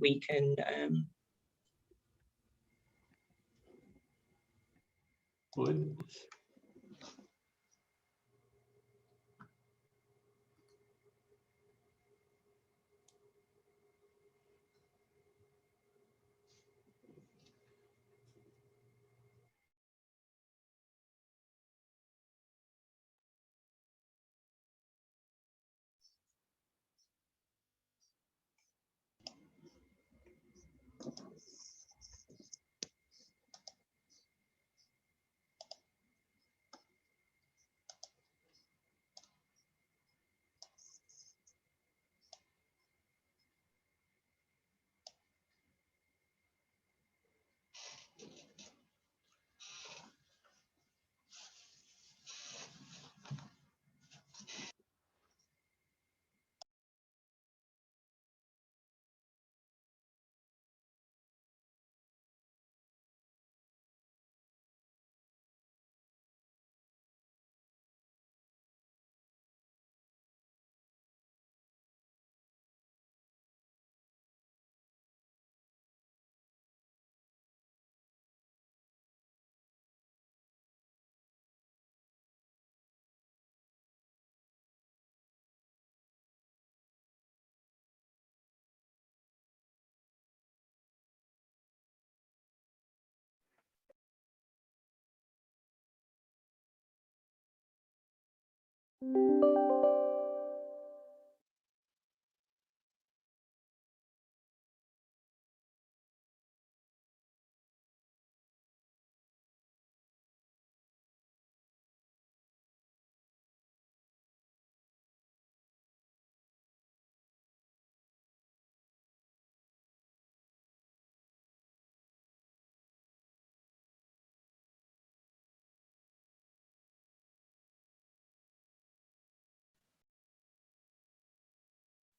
we can Good.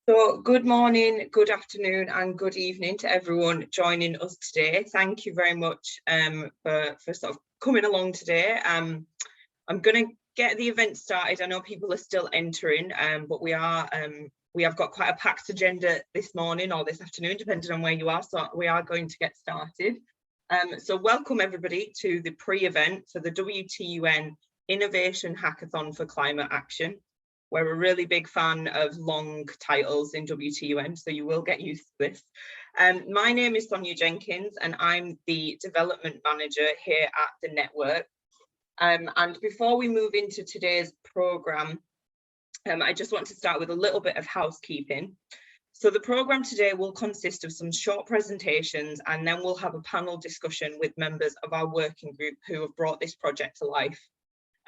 So good morning, good afternoon and good evening to everyone joining us today. Thank you very much for sort of coming along today. I'm going to get the event started. I know people are still entering, but we have got quite a packed agenda this morning or this afternoon, depending on where you are. So we are going to get started. So welcome everybody to the pre-event for the WTUN Innovation Hackathon for Climate Action. We're a really big fan of long titles in WTUN, so you will get used to this. My name is Sonia Jenkins and I'm the development manager here at the network. And before we move into today's programme, I just want to start with a little bit of housekeeping. So the programme today will consist of some short presentations and then we'll have a panel discussion with members of our working group who have brought this project to life.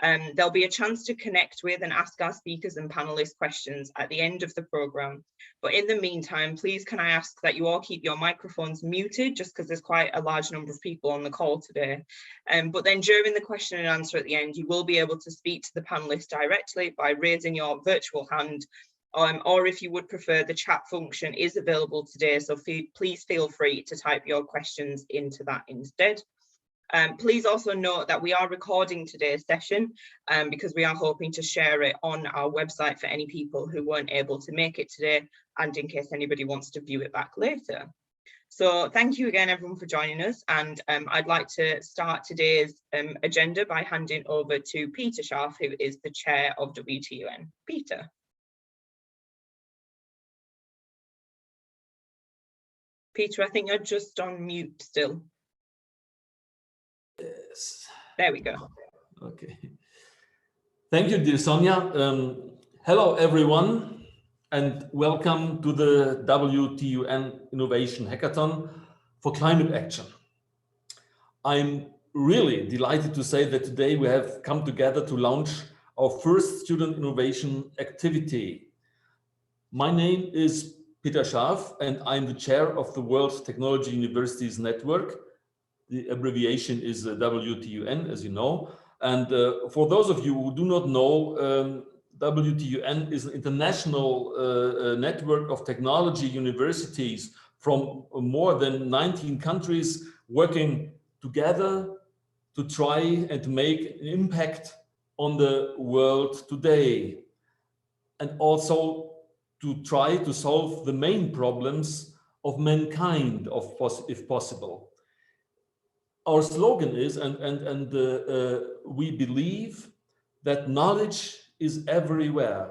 There'll be a chance to connect with and ask our speakers and panelists questions at the end of the programme. But in the meantime, please can I ask that you all keep your microphones muted, just because there's quite a large number of people on the call today. But then during the question and answer at the end, you will be able to speak to the panelists directly by raising your virtual hand, or if you would prefer, the chat function is available today, so please feel free to type your questions into that instead. Please also note that we are recording today's session because we are hoping to share it on our website for any people who weren't able to make it today and in case anybody wants to view it back later. So thank you again everyone for joining us, and I'd like to start today's agenda by handing over to Peter Scharf, who is the chair of WTUN. Peter. Peter, I think you're just on mute still. Yes. There we go. Okay. Thank you, dear Sonia. Hello, everyone, and welcome to the WTUN Innovation Hackathon for Climate Action. I'm really delighted to say that today we have come together to launch our first student innovation activity. My name is Peter Scharf, and I'm the chair of the World Technology Universities Network. The abbreviation is WTUN, as you know. And for those of you who do not know, WTUN is an international network of technology universities from more than 19 countries working together to try and to make an impact on the world today, and also to try to solve the main problems of mankind, if possible. Our slogan is, we believe that knowledge is everywhere.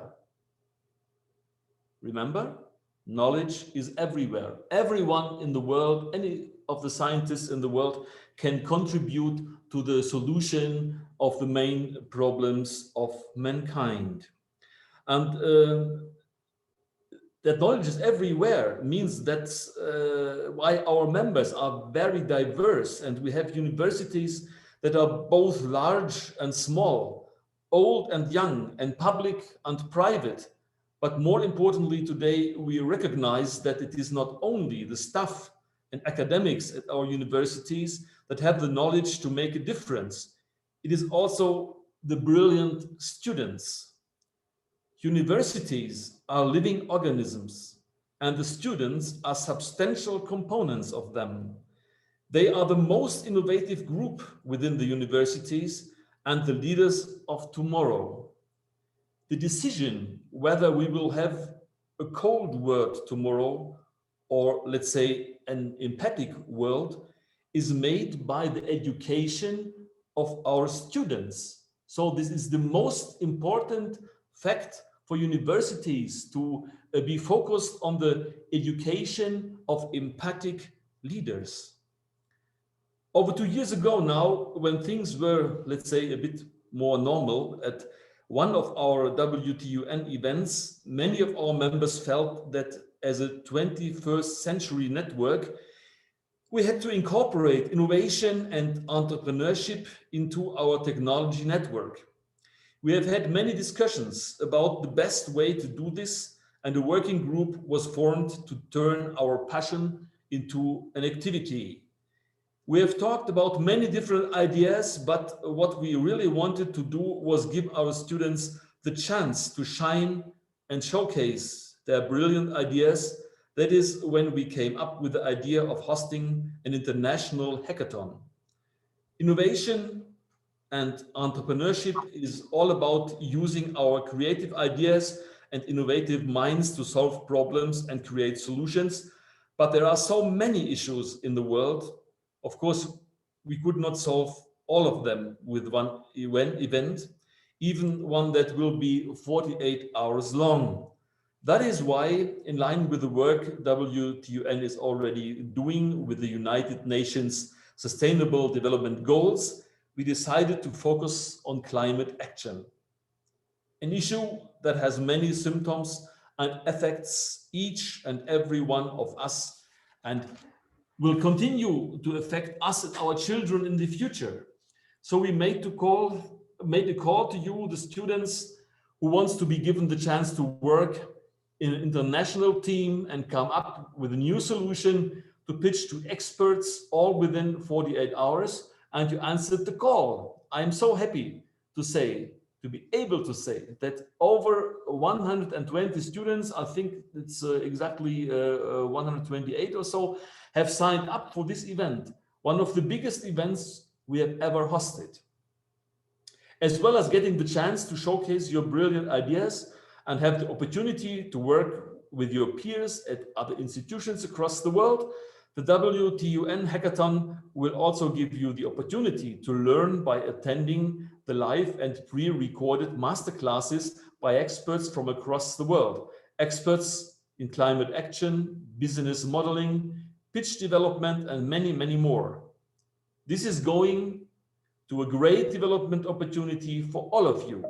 Remember? Knowledge is everywhere. Everyone in the world, any of the scientists in the world can contribute to the solution of the main problems of mankind. And that knowledge is everywhere means that's why our members are very diverse, and we have universities that are both large and small, old and young, and public and private. But more importantly, today we recognize that it is not only the staff and academics at our universities that have the knowledge to make a difference. It is also the brilliant students. Universities are living organisms, and the students are substantial components of them. They are the most innovative group within the universities and the leaders of tomorrow. The decision whether we will have a cold world tomorrow, or let's say an empathic world, is made by the education of our students. So this is the most important fact for universities, to be focused on the education of empathic leaders. Over 2 years ago now, when things were, let's say, a bit more normal, at one of our WTUN events, many of our members felt that as a 21st century network, we had to incorporate innovation and entrepreneurship into our technology network. We have had many discussions about the best way to do this, and a working group was formed to turn our passion into an activity. We have talked about many different ideas, but what we really wanted to do was give our students the chance to shine and showcase their brilliant ideas. That is when we came up with the idea of hosting an international hackathon. Innovation and entrepreneurship is all about using our creative ideas and innovative minds to solve problems and create solutions. But there are so many issues in the world. Of course, we could not solve all of them with one event, even one that will be 48 hours long. That is why, in line with the work WTUN is already doing with the United Nations Sustainable Development Goals, we decided to focus on climate action, an issue that has many symptoms and affects each and every one of us, and will continue to affect us and our children in the future. So we made a call to you, the students who wants to be given the chance to work in an international team and come up with a new solution to pitch to experts all within 48 hours. And you answered the call. I'm so happy to be able to say that over 120 students, I think it's exactly 128 or so, have signed up for this event, one of the biggest events we have ever hosted. As well as getting the chance to showcase your brilliant ideas and have the opportunity to work with your peers at other institutions across the world, the WTUN Hackathon will also give you the opportunity to learn by attending the live and pre-recorded masterclasses by experts from across the world. Experts in climate action, business modeling, pitch development, and many, many more. This is going to a great development opportunity for all of you.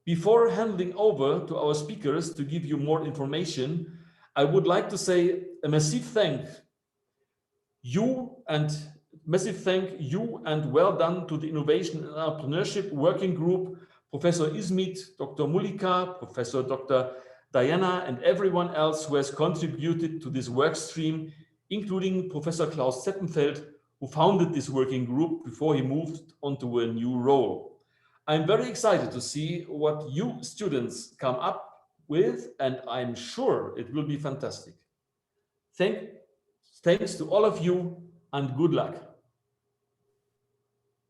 Before handing over to our speakers to give you more information, I would like to say a massive thank you and well done to the Innovation and Entrepreneurship Working Group, Professor Ismit, Dr. Mulika, Professor Dr. Diana, and everyone else who has contributed to this work stream, including Professor Klaus Zeppenfeld, who founded this working group before he moved onto a new role. I'm very excited to see what you students come up with, and I'm sure it will be fantastic. Thanks to all of you, and good luck.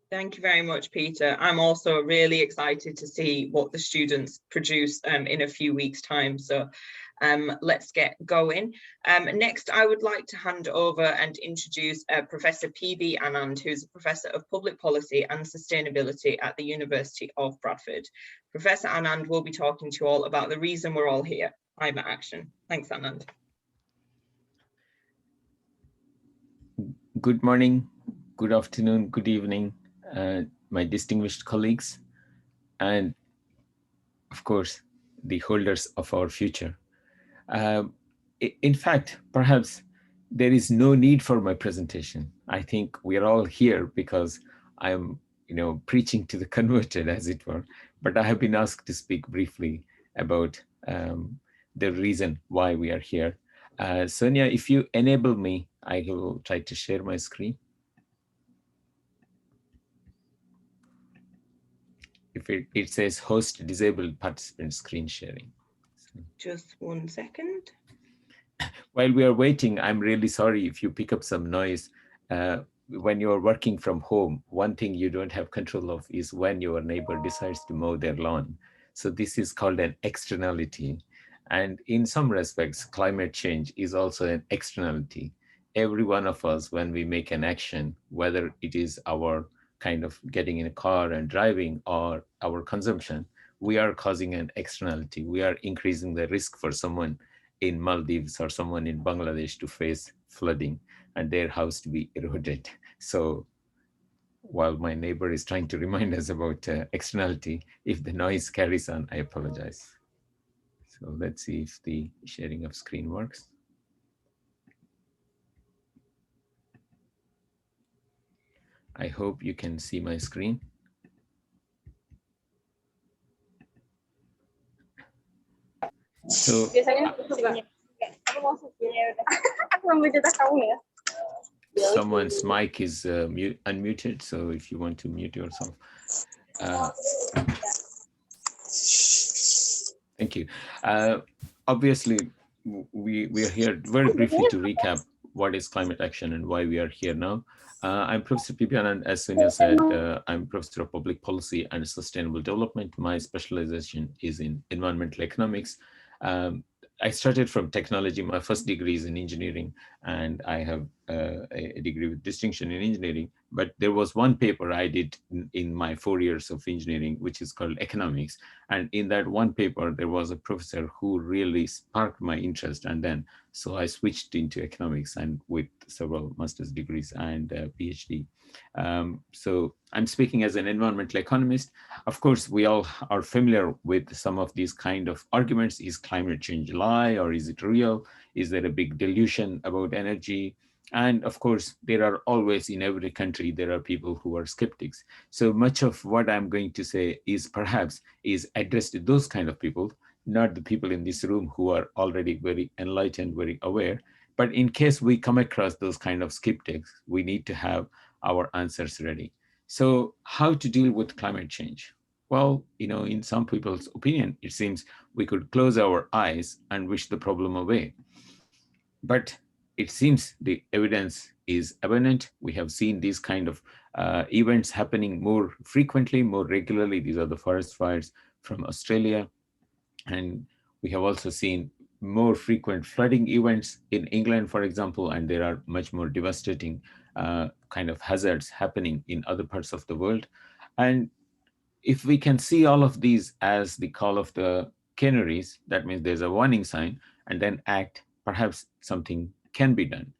Thank you very much, Peter. I'm also really excited to see what the students produce in a few weeks' time. So let's get going. Next, I would like to hand over and introduce Professor P.B. Anand, who's a Professor of Public Policy and Sustainability at the University of Bradford. Professor Anand will be talking to you all about the reason we're all here, climate action. Thanks, Anand. Good morning, good afternoon, good evening, my distinguished colleagues, and of course, the holders of our future. In fact, perhaps there is no need for my presentation. I think we are all here because I'm, preaching to the converted, as it were. But I have been asked to speak briefly about the reason why we are here. Sonia, if you enable me, I will try to share my screen. If it says host disabled participant screen sharing. Just 1 second. While we are waiting, I'm really sorry if you pick up some noise. When you're working from home, one thing you don't have control of is when your neighbor decides to mow their lawn. So this is called an externality. And in some respects, climate change is also an externality. Every one of us, when we make an action, whether it is our kind of getting in a car and driving or our consumption, we are causing an externality. We are increasing the risk for someone in Maldives or someone in Bangladesh to face flooding and their house to be eroded. So while my neighbor is trying to remind us about externality, if the noise carries on, I apologize. So let's see if the sharing of screen works. I hope you can see my screen. So someone's mic is unmuted, so if you want to mute yourself. Thank you. Obviously, we are here very briefly to recap what is climate action and why we are here now. I'm Professor P.B. Anand, as Sonia said, I'm Professor of Public Policy and Sustainable Development. My specialization is in environmental economics. I started from technology. My first degree is in engineering, and I have a degree with distinction in engineering. But there was one paper I did in my 4 years of engineering, which is called economics. And in that one paper, there was a professor who really sparked my interest. And then, so I switched into economics and with several master's degrees and a PhD. So I'm speaking as an environmental economist. Of course, we all are familiar with some of these kind of arguments. Is climate change a lie or is it real? Is there a big delusion about energy? And of course, there are always in every country, there are people who are skeptics. So much of what I'm going to say is perhaps is addressed to those kind of people, not the people in this room who are already very enlightened, very aware. But in case we come across those kind of skeptics, we need to have our answers ready. So how to deal with climate change? Well, in some people's opinion, it seems we could close our eyes and wish the problem away. But it seems the evidence is abundant. We have seen these kind of events happening more frequently, more regularly. These are the forest fires from Australia. And we have also seen more frequent flooding events in England, for example, and there are much more devastating kind of hazards happening in other parts of the world. And if we can see all of these as the call of the canaries, that means there's a warning sign, and then act, perhaps something can be done.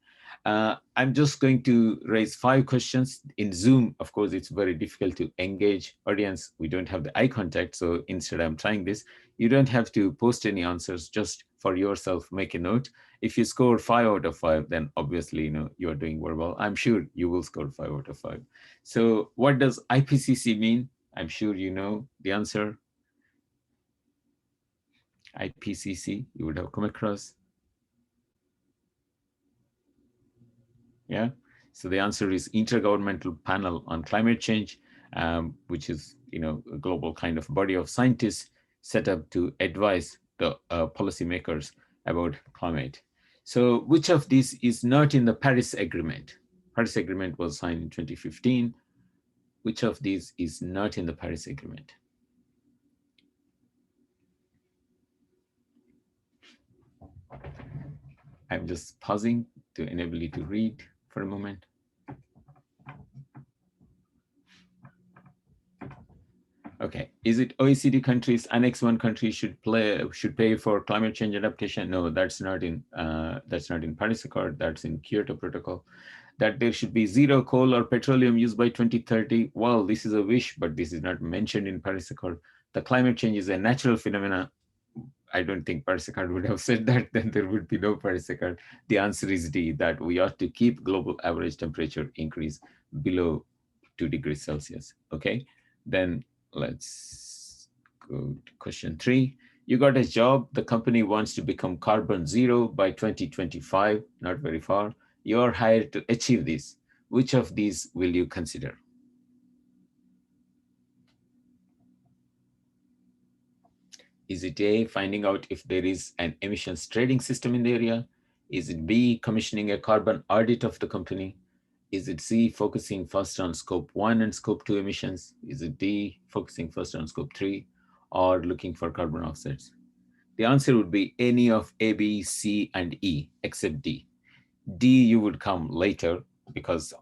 I'm just going to raise 5 questions. In Zoom, of course, it's very difficult to engage audience. We don't have the eye contact. So instead, I'm trying this. You don't have to post any answers, just for yourself, make a note. If you score 5 out of 5, then obviously, you're doing very well. I'm sure you will score 5 out of 5. So what does IPCC mean? I'm sure you know the answer. IPCC, you would have come across. Yeah, so the answer is Intergovernmental Panel on Climate Change, which is a global kind of body of scientists set up to advise the policymakers about climate. So which of these is not in the Paris Agreement? Paris Agreement was signed in 2015. Which of these is not in the Paris Agreement? I'm just pausing to enable you to read for a moment. Okay, is it OECD countries, Annex 1 countries should pay for climate change adaptation? No, that's not in Paris Accord, that's in Kyoto Protocol. That there should be zero coal or petroleum use by 2030. Well, this is a wish, but this is not mentioned in Paris Accord. The climate change is a natural phenomena. I don't think Paris Accord would have said that, then there would be no Paris Accord. The answer is D, that we ought to keep global average temperature increase below 2 degrees Celsius, okay? Then let's go to question 3. You got a job, the company wants to become carbon zero by 2025, not very far. You're hired to achieve this. Which of these will you consider? Is it A, finding out if there is an emissions trading system in the area? Is it B, commissioning a carbon audit of the company? Is it C, focusing first on scope 1 and scope 2 emissions? Is it D, focusing first on scope 3, or looking for carbon offsets? The answer would be any of A, B, C, and E, except D. D, you would come later because,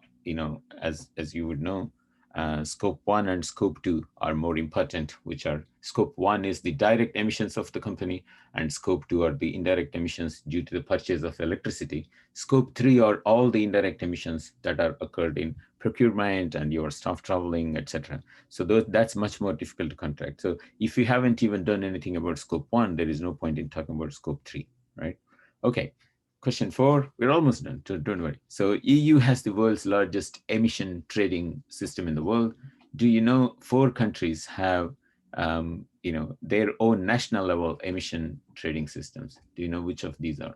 as you would know, scope 1 and scope 2 are more important, which are scope 1 is the direct emissions of the company, and scope 2 are the indirect emissions due to the purchase of electricity. Scope 3 are all the indirect emissions that are occurred in procurement and your staff traveling, etc. So that's much more difficult to contract. So if you haven't even done anything about scope 1, there is no point in talking about scope 3, right? Okay. Question 4, we're almost done, don't worry. So EU has the world's largest emission trading system in the world. Do you know 4 countries have their own national level emission trading systems? Do you know which of these are?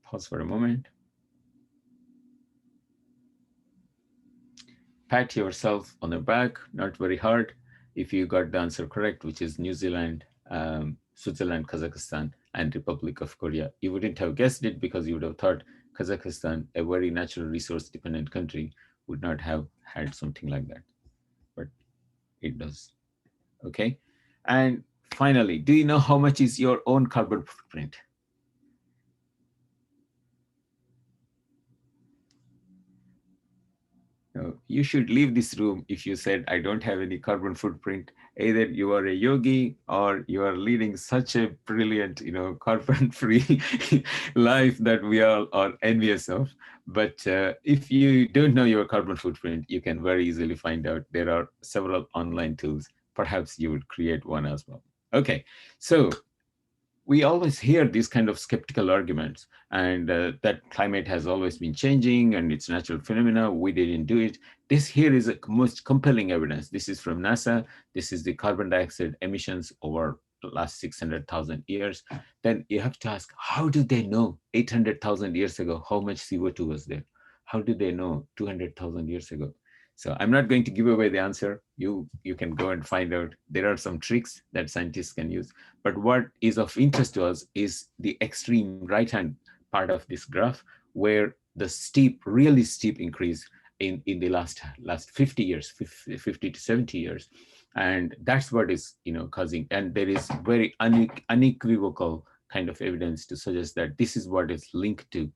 Pause for a moment. Pat yourself on the back, not very hard, if you got the answer correct, which is New Zealand, Switzerland, Kazakhstan, and Republic of Korea. You wouldn't have guessed it because you would have thought Kazakhstan, a very natural resource dependent country, would not have had something like that, but it does. Okay. And finally, do you know how much is your own carbon footprint? No, you should leave this room if you said, I don't have any carbon footprint. Either you are a yogi or you are leading such a brilliant, carbon-free life that we all are envious of. But if you don't know your carbon footprint, you can very easily find out. There are several online tools. Perhaps you would create one as well. Okay, so we always hear these kind of skeptical arguments, and that climate has always been changing and it's natural phenomena, we didn't do it. This here is a most compelling evidence. This is from NASA. This is the carbon dioxide emissions over the last 600,000 years. Then you have to ask, how do they know 800,000 years ago how much CO2 was there? How do they know 200,000 years ago? So I'm not going to give away the answer. You can go and find out. There are some tricks that scientists can use. But what is of interest to us is the extreme right-hand part of this graph, where the really steep increase in the last 50 years, 50 to 70 years. And that's what is causing. And there is very unequivocal kind of evidence to suggest that this is what is linked to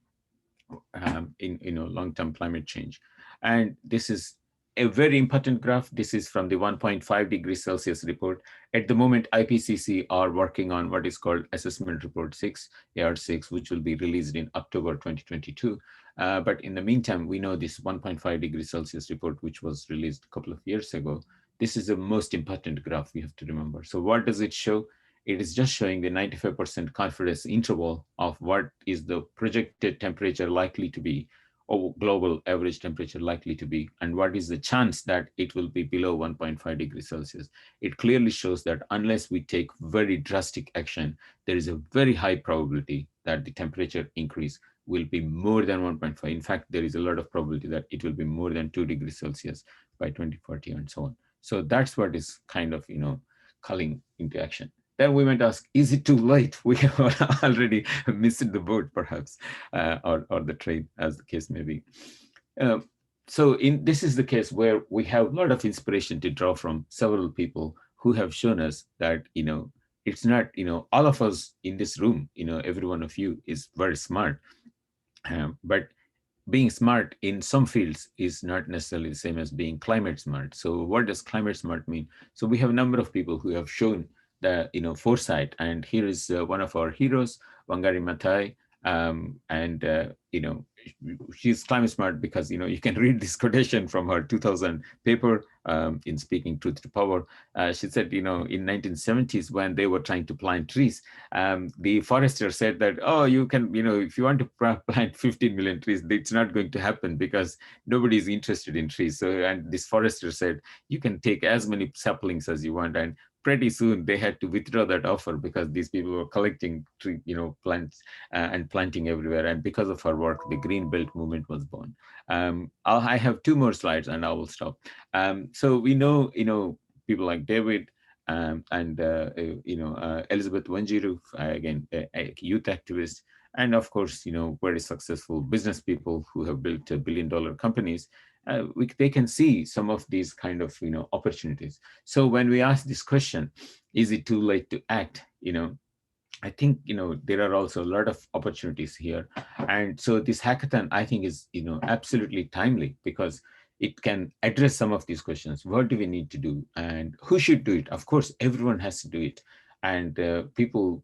long-term climate change. And this is a very important graph. This is from the 1.5 degrees Celsius report. At the moment, IPCC are working on what is called Assessment Report 6, AR6, which will be released in October 2022. But in the meantime, we know this 1.5 degrees Celsius report, which was released a couple of years ago. This is the most important graph we have to remember. So what does it show? It is just showing the 95% confidence interval of what is the projected temperature likely to be, or global average temperature likely to be, and what is the chance that it will be below 1.5 degrees Celsius. It clearly shows that unless we take very drastic action, there is a very high probability that the temperature increase will be more than 1.5. In fact, there is a lot of probability that it will be more than 2 degrees Celsius by 2040 and so on. So that's what is kind of, calling into action. Then we might ask, is it too late? We have already missed the boat, perhaps, or the train, as the case may be. So this is the case where we have a lot of inspiration to draw from several people who have shown us that, it's not, all of us in this room, every one of you is very smart, but being smart in some fields is not necessarily the same as being climate smart. So what does climate smart mean? So we have a number of people who have shown the foresight, and here is one of our heroes, Wangari Maathai, and she's climate smart because you can read this quotation from her 2000 paper, in Speaking Truth to Power. She said, in 1970s, when they were trying to plant trees, the forester said that, oh, you can, if you want to plant 15 million trees, it's not going to happen because nobody is interested in trees. So, and this forester said, you can take as many saplings as you want. And pretty soon they had to withdraw that offer because these people were collecting tree, plants and planting everywhere. And because of her work, the Green Belt movement was born. I have 2 more slides and I will stop. So we know, people like David and Elizabeth Wanjiru, again, a youth activist, and of course, very successful business people who have built $1 billion companies. They can see some of these kind of opportunities. So when we ask this question, is it too late to act? I think there are also a lot of opportunities here, and so this hackathon I think is absolutely timely because it can address some of these questions. What do we need to do, and who should do it? Of course, everyone has to do it, and people,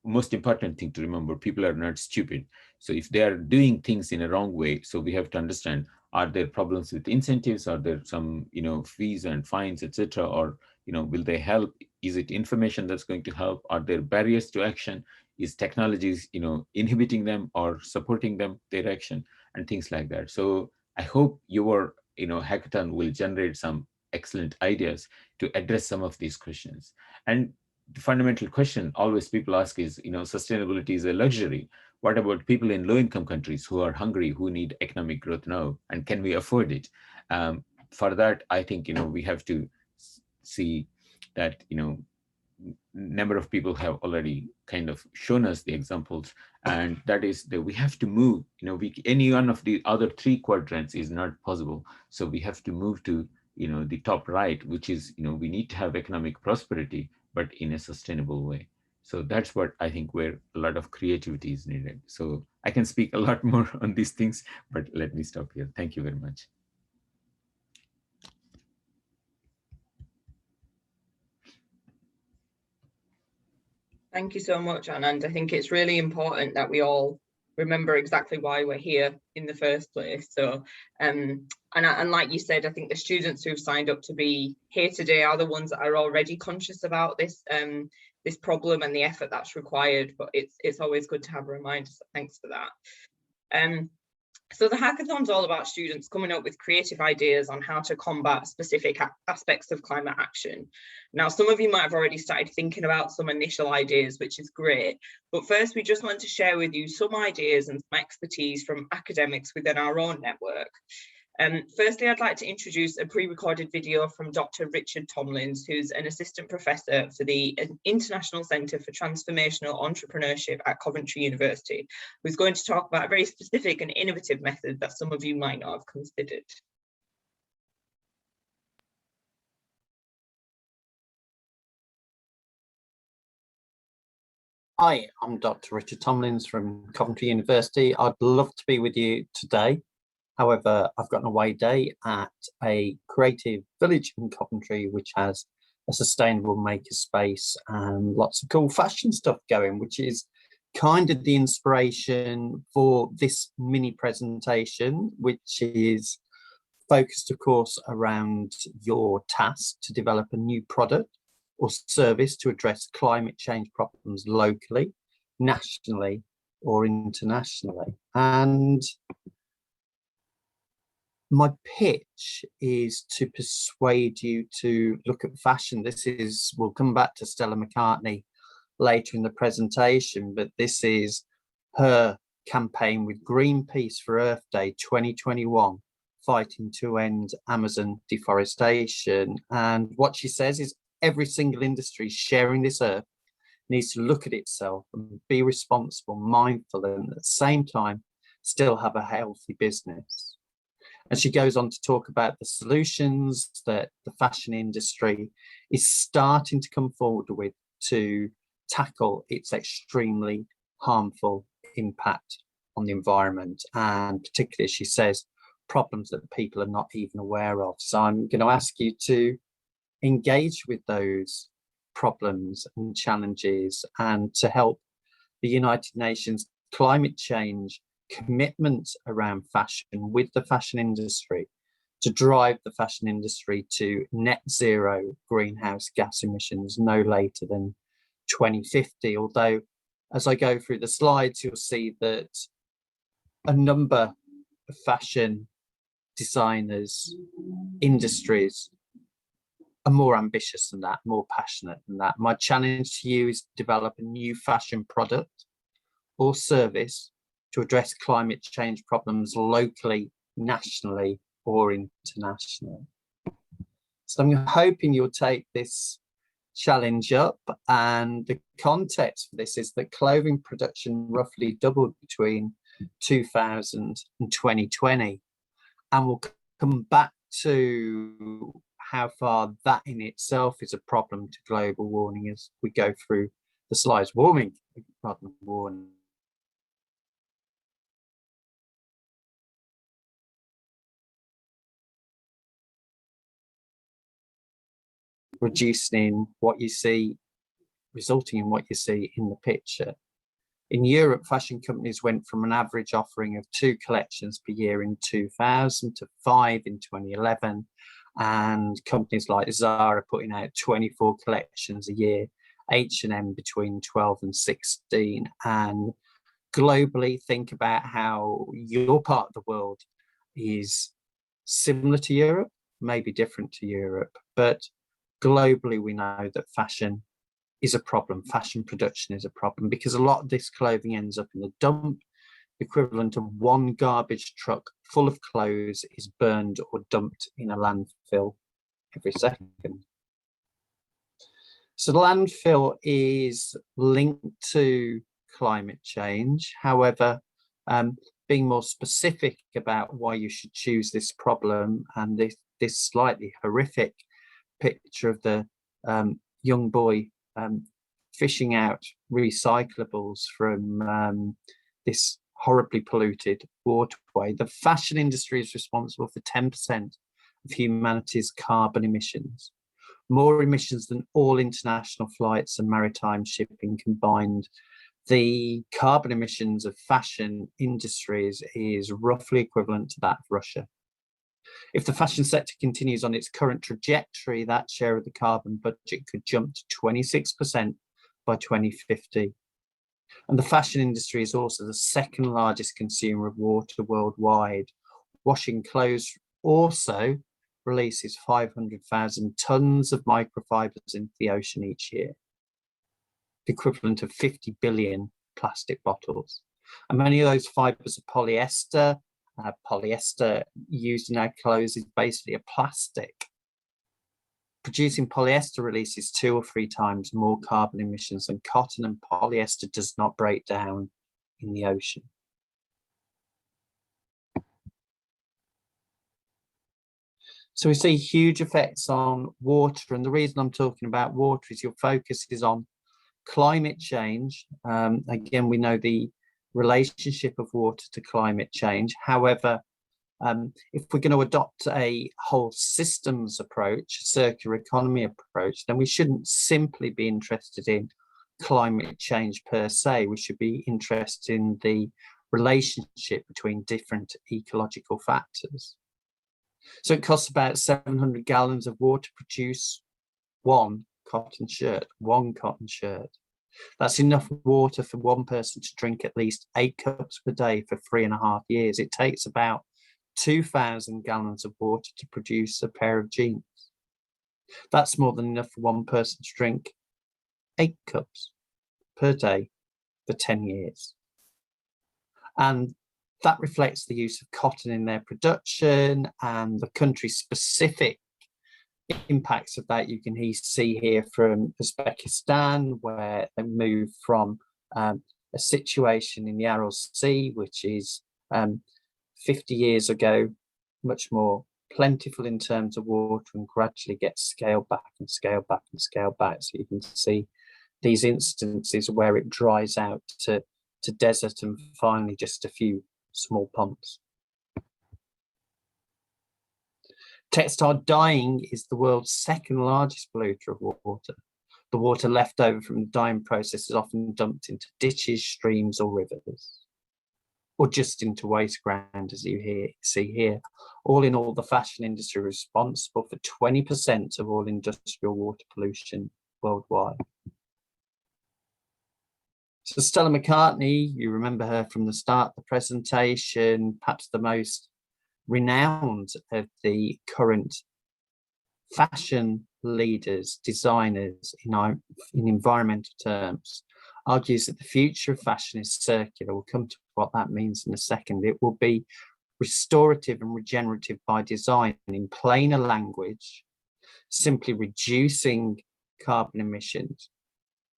most important thing to remember: people are not stupid. So if they are doing things in a wrong way, so we have to understand: are there problems with incentives? Are there some fees and fines, etc.? Or will they help? Is it information that's going to help? Are there barriers to action? Is technologies, inhibiting them or supporting them, their action, and things like that? So I hope your, hackathon will generate some excellent ideas to address some of these questions. And the fundamental question always people ask is, sustainability is a luxury. What about people in low-income countries who are hungry, who need economic growth now, and can we afford it? For that, I think we have to see that number of people have already kind of shown us the examples, and that is that we have to move. Any one of the other 3 quadrants is not possible. So we have to move to the top right, which is we need to have economic prosperity, but in a sustainable way. So that's what I think where a lot of creativity is needed. So I can speak a lot more on these things, but let me stop here. Thank you very much. Thank you so much, Anand. I think it's really important that we all remember exactly why we're here in the first place. So, and like you said, I think the students who've signed up to be here today are the ones that are already conscious about this this problem and the effort that's required. But it's always good to have a reminder. So thanks for that. So the hackathon's all about students coming up with creative ideas on how to combat specific aspects of climate action. Now, some of you might have already started thinking about some initial ideas, which is great. But first, we just want to share with you some ideas and some expertise from academics within our own network. Firstly, I'd like to introduce a pre-recorded video from Dr. Richard Tomlins, who's an assistant professor for the International Centre for Transformational Entrepreneurship at Coventry University, who's going to talk about a very specific and innovative method that some of you might not have considered. Hi, I'm Dr. Richard Tomlins from Coventry University. I'd love to be with you today. However, I've got an away day at a creative village in Coventry, which has a sustainable makerspace and lots of cool fashion stuff going, which is kind of the inspiration for this mini presentation, which is focused, of course, around your task to develop a new product or service to address climate change problems locally, nationally, or internationally. And my pitch is to persuade you to look at fashion. We'll come back to Stella McCartney later in the presentation, but this is her campaign with Greenpeace for Earth Day 2021, fighting to end Amazon deforestation. And what she says is every single industry sharing this earth needs to look at itself and be responsible, mindful, and at the same time still have a healthy business. And she goes on to talk about the solutions that the fashion industry is starting to come forward with to tackle its extremely harmful impact on the environment, and particularly, as she says, problems that people are not even aware of. So I'm going to ask you to engage with those problems and challenges, and to help the United Nations climate change commitment around fashion with the fashion industry, to drive the fashion industry to net zero greenhouse gas emissions no later than 2050. Although, as I go through the slides, you'll see that a number of fashion designers, industries are more ambitious than that, more passionate than that. My challenge to you is to develop a new fashion product or service to address climate change problems locally, nationally, or internationally. So I'm hoping you'll take this challenge up, and the context for this is that clothing production roughly doubled between 2000 and 2020, and we'll come back to how far that in itself is a problem to global warming as we go through the slides. Warming rather than warning. Reducing what you see, resulting in what you see in the picture. In Europe, fashion companies went from an average offering of 2 collections per year in 2000 to 5 in 2011, and companies like Zara putting out 24 collections a year, H&M between 12 and 16, and globally, think about how your part of the world is similar to Europe, maybe different to Europe, but globally we know that fashion is a problem. Fashion production is a problem because a lot of this clothing ends up in the dump. The equivalent of 1 garbage truck full of clothes is burned or dumped in a landfill every second. So the landfill is linked to climate change. However, being more specific about why you should choose this problem, and this slightly horrific picture of the young boy fishing out recyclables from this horribly polluted waterway. The fashion industry is responsible for 10% of humanity's carbon emissions, more emissions than all international flights and maritime shipping combined. The carbon emissions of fashion industries is roughly equivalent to that of Russia. If the fashion sector continues on its current trajectory, that share of the carbon budget could jump to 26% by 2050. And the fashion industry is also the second largest consumer of water worldwide. Washing clothes also releases 500,000 tons of microfibers into the ocean each year, the equivalent of 50 billion plastic bottles. And many of those fibers are polyester. Polyester used in our clothes is basically a plastic. Producing polyester releases 2 or 3 times more carbon emissions than cotton, and polyester does not break down in the ocean. So we see huge effects on water, and the reason I'm talking about water is your focus is on climate change. Again, we know the relationship of water to climate change. However, if we're going to adopt a whole systems approach, circular economy approach, then we shouldn't simply be interested in climate change per se. We should be interested in the relationship between different ecological factors. So it costs about 700 gallons of water to produce one cotton shirt. That's enough water for one person to drink at least 8 cups per day for 3.5 years. It takes about 2,000 gallons of water to produce a pair of jeans. That's more than enough for one person to drink 8 cups per day for 10 years. And that reflects the use of cotton in their production and the country-specific impacts of that. You can see here from Uzbekistan, where they moved from a situation in the Aral Sea, which is 50 years ago, much more plentiful in terms of water, and gradually gets scaled back and scaled back and scaled back. So you can see these instances where it dries out to desert and finally just a few small ponds. Textile dyeing is the world's second largest polluter of water. The water left over from the dyeing process is often dumped into ditches, streams or rivers, or just into waste ground, as you see here. All in all, the fashion industry is responsible for 20% of all industrial water pollution worldwide. So Stella McCartney, you remember her from the start of the presentation, perhaps the most renowned of the current fashion leaders, designers in environmental terms, argues that the future of fashion is circular. We'll come to what that means in a second. It will be restorative and regenerative by design. In plainer language, simply reducing carbon emissions,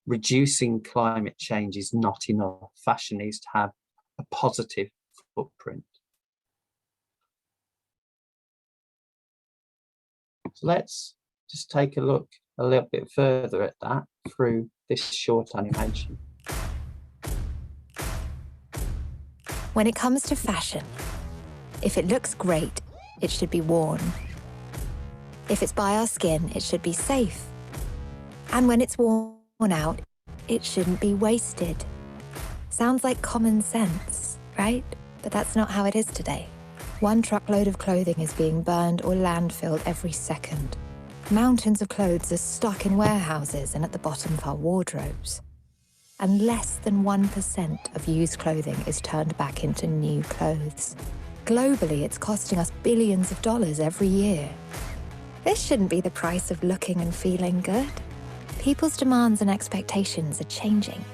reducing climate change is not enough. Fashion needs to have a positive footprint. So let's just take a look a little bit further at that through this short animation. When it comes to fashion, if it looks great, it should be worn. If it's by our skin, it should be safe. And when it's worn out, it shouldn't be wasted. Sounds like common sense, right? But that's not how it is today. 1 truckload of clothing is being burned or landfilled every second. Mountains of clothes are stuck in warehouses and at the bottom of our wardrobes. And less than 1% of used clothing is turned back into new clothes. Globally, it's costing us billions of dollars every year. This shouldn't be the price of looking and feeling good. People's demands and expectations are changing.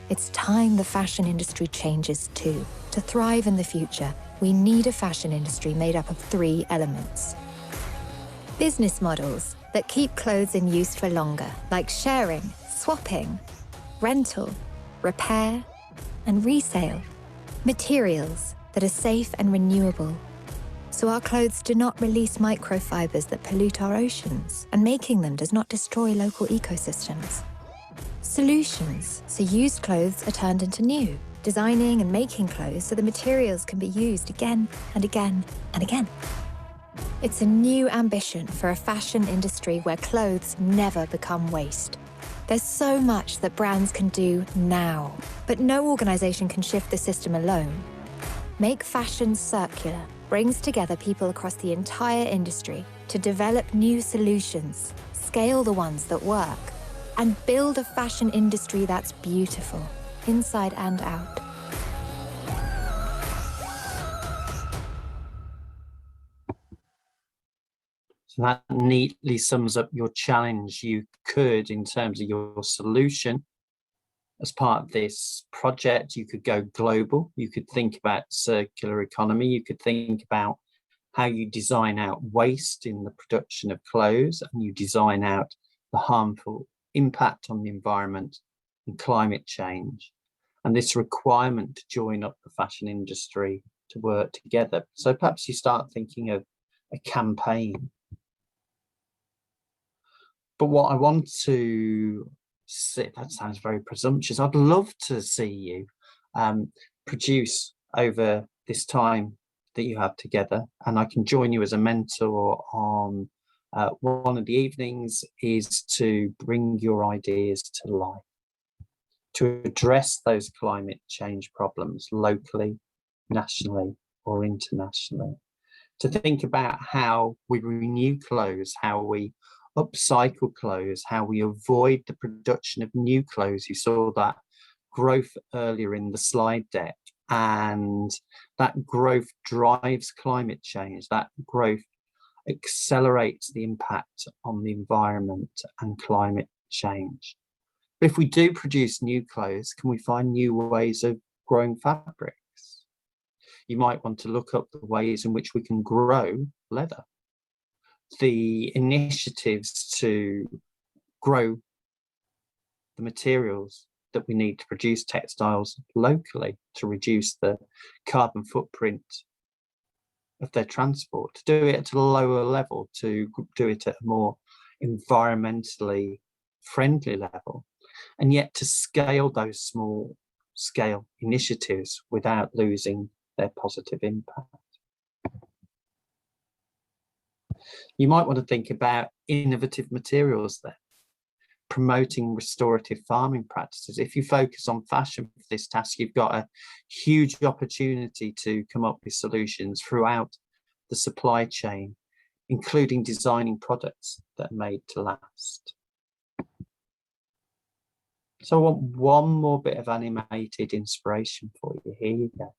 It's time the fashion industry changes too. To thrive in the future, we need a fashion industry made up of 3 elements. Business models that keep clothes in use for longer, like sharing, swapping, rental, repair, and resale. Materials that are safe and renewable, so our clothes do not release microfibers that pollute our oceans, and making them does not destroy local ecosystems. Solutions, so used clothes are turned into new, designing and making clothes so the materials can be used again and again and again. It's a new ambition for a fashion industry where clothes never become waste. There's so much that brands can do now, but no organization can shift the system alone. Make Fashion Circular brings together people across the entire industry to develop new solutions, scale the ones that work, and build a fashion industry that's beautiful, inside and out. So that neatly sums up your challenge. You could, in terms of your solution, as part of this project, you could go global. You could think about circular economy. You could think about how you design out waste in the production of clothes, and you design out the harmful impact on the environment and climate change, and this requirement to join up the fashion industry to work together. So perhaps you start thinking of a campaign. But what I want to see, that sounds very presumptuous. I'd love to see you produce over this time that you have together, and I can join you as a mentor on one of the evenings, is to bring your ideas to life, to address those climate change problems locally, nationally, or internationally, to think about how we renew clothes, how we upcycle clothes, how we avoid the production of new clothes. You saw that growth earlier in the slide deck, and that growth drives climate change. That growth accelerates the impact on the environment and climate change. But if we do produce new clothes, can we find new ways of growing fabrics? You might want to look up the ways in which we can grow leather. The initiatives to grow the materials that we need to produce textiles locally, to reduce the carbon footprint of their transport, to do it at a lower level, to do it at a more environmentally friendly level. and yet to scale those small scale initiatives without losing their positive impact. You might want to think about innovative materials there, promoting restorative farming practices. If you focus on fashion for this task, you've got a huge opportunity to come up with solutions throughout the supply chain, including designing products that are made to last. So I want one more bit of animated inspiration for you. Here you go.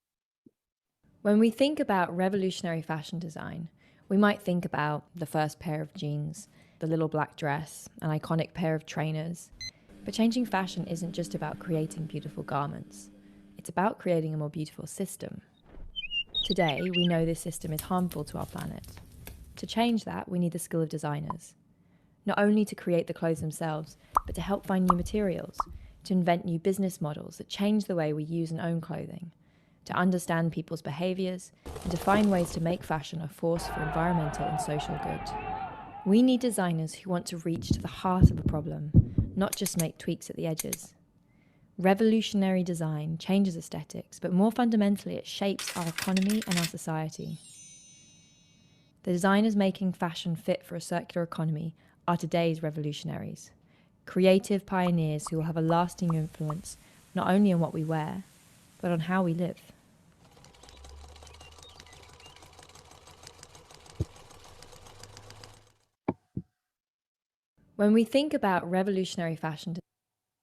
When we think about revolutionary fashion design, we might think about the first pair of jeans, the little black dress, an iconic pair of trainers. But changing fashion isn't just about creating beautiful garments. It's about creating a more beautiful system. Today, we know this system is harmful to our planet. To change that, we need the skill of designers. Not only to create the clothes themselves, but to help find new materials, to invent new business models that change the way we use and own clothing, to understand people's behaviours, and to find ways to make fashion a force for environmental and social good. We need designers who want to reach to the heart of a problem, not just make tweaks at the edges. Revolutionary design changes aesthetics, but more fundamentally, it shapes our economy and our society. The designers making fashion fit for a circular economy are today's revolutionaries, creative pioneers who will have a lasting influence not only on what we wear, but on how we live. When we think about revolutionary fashion,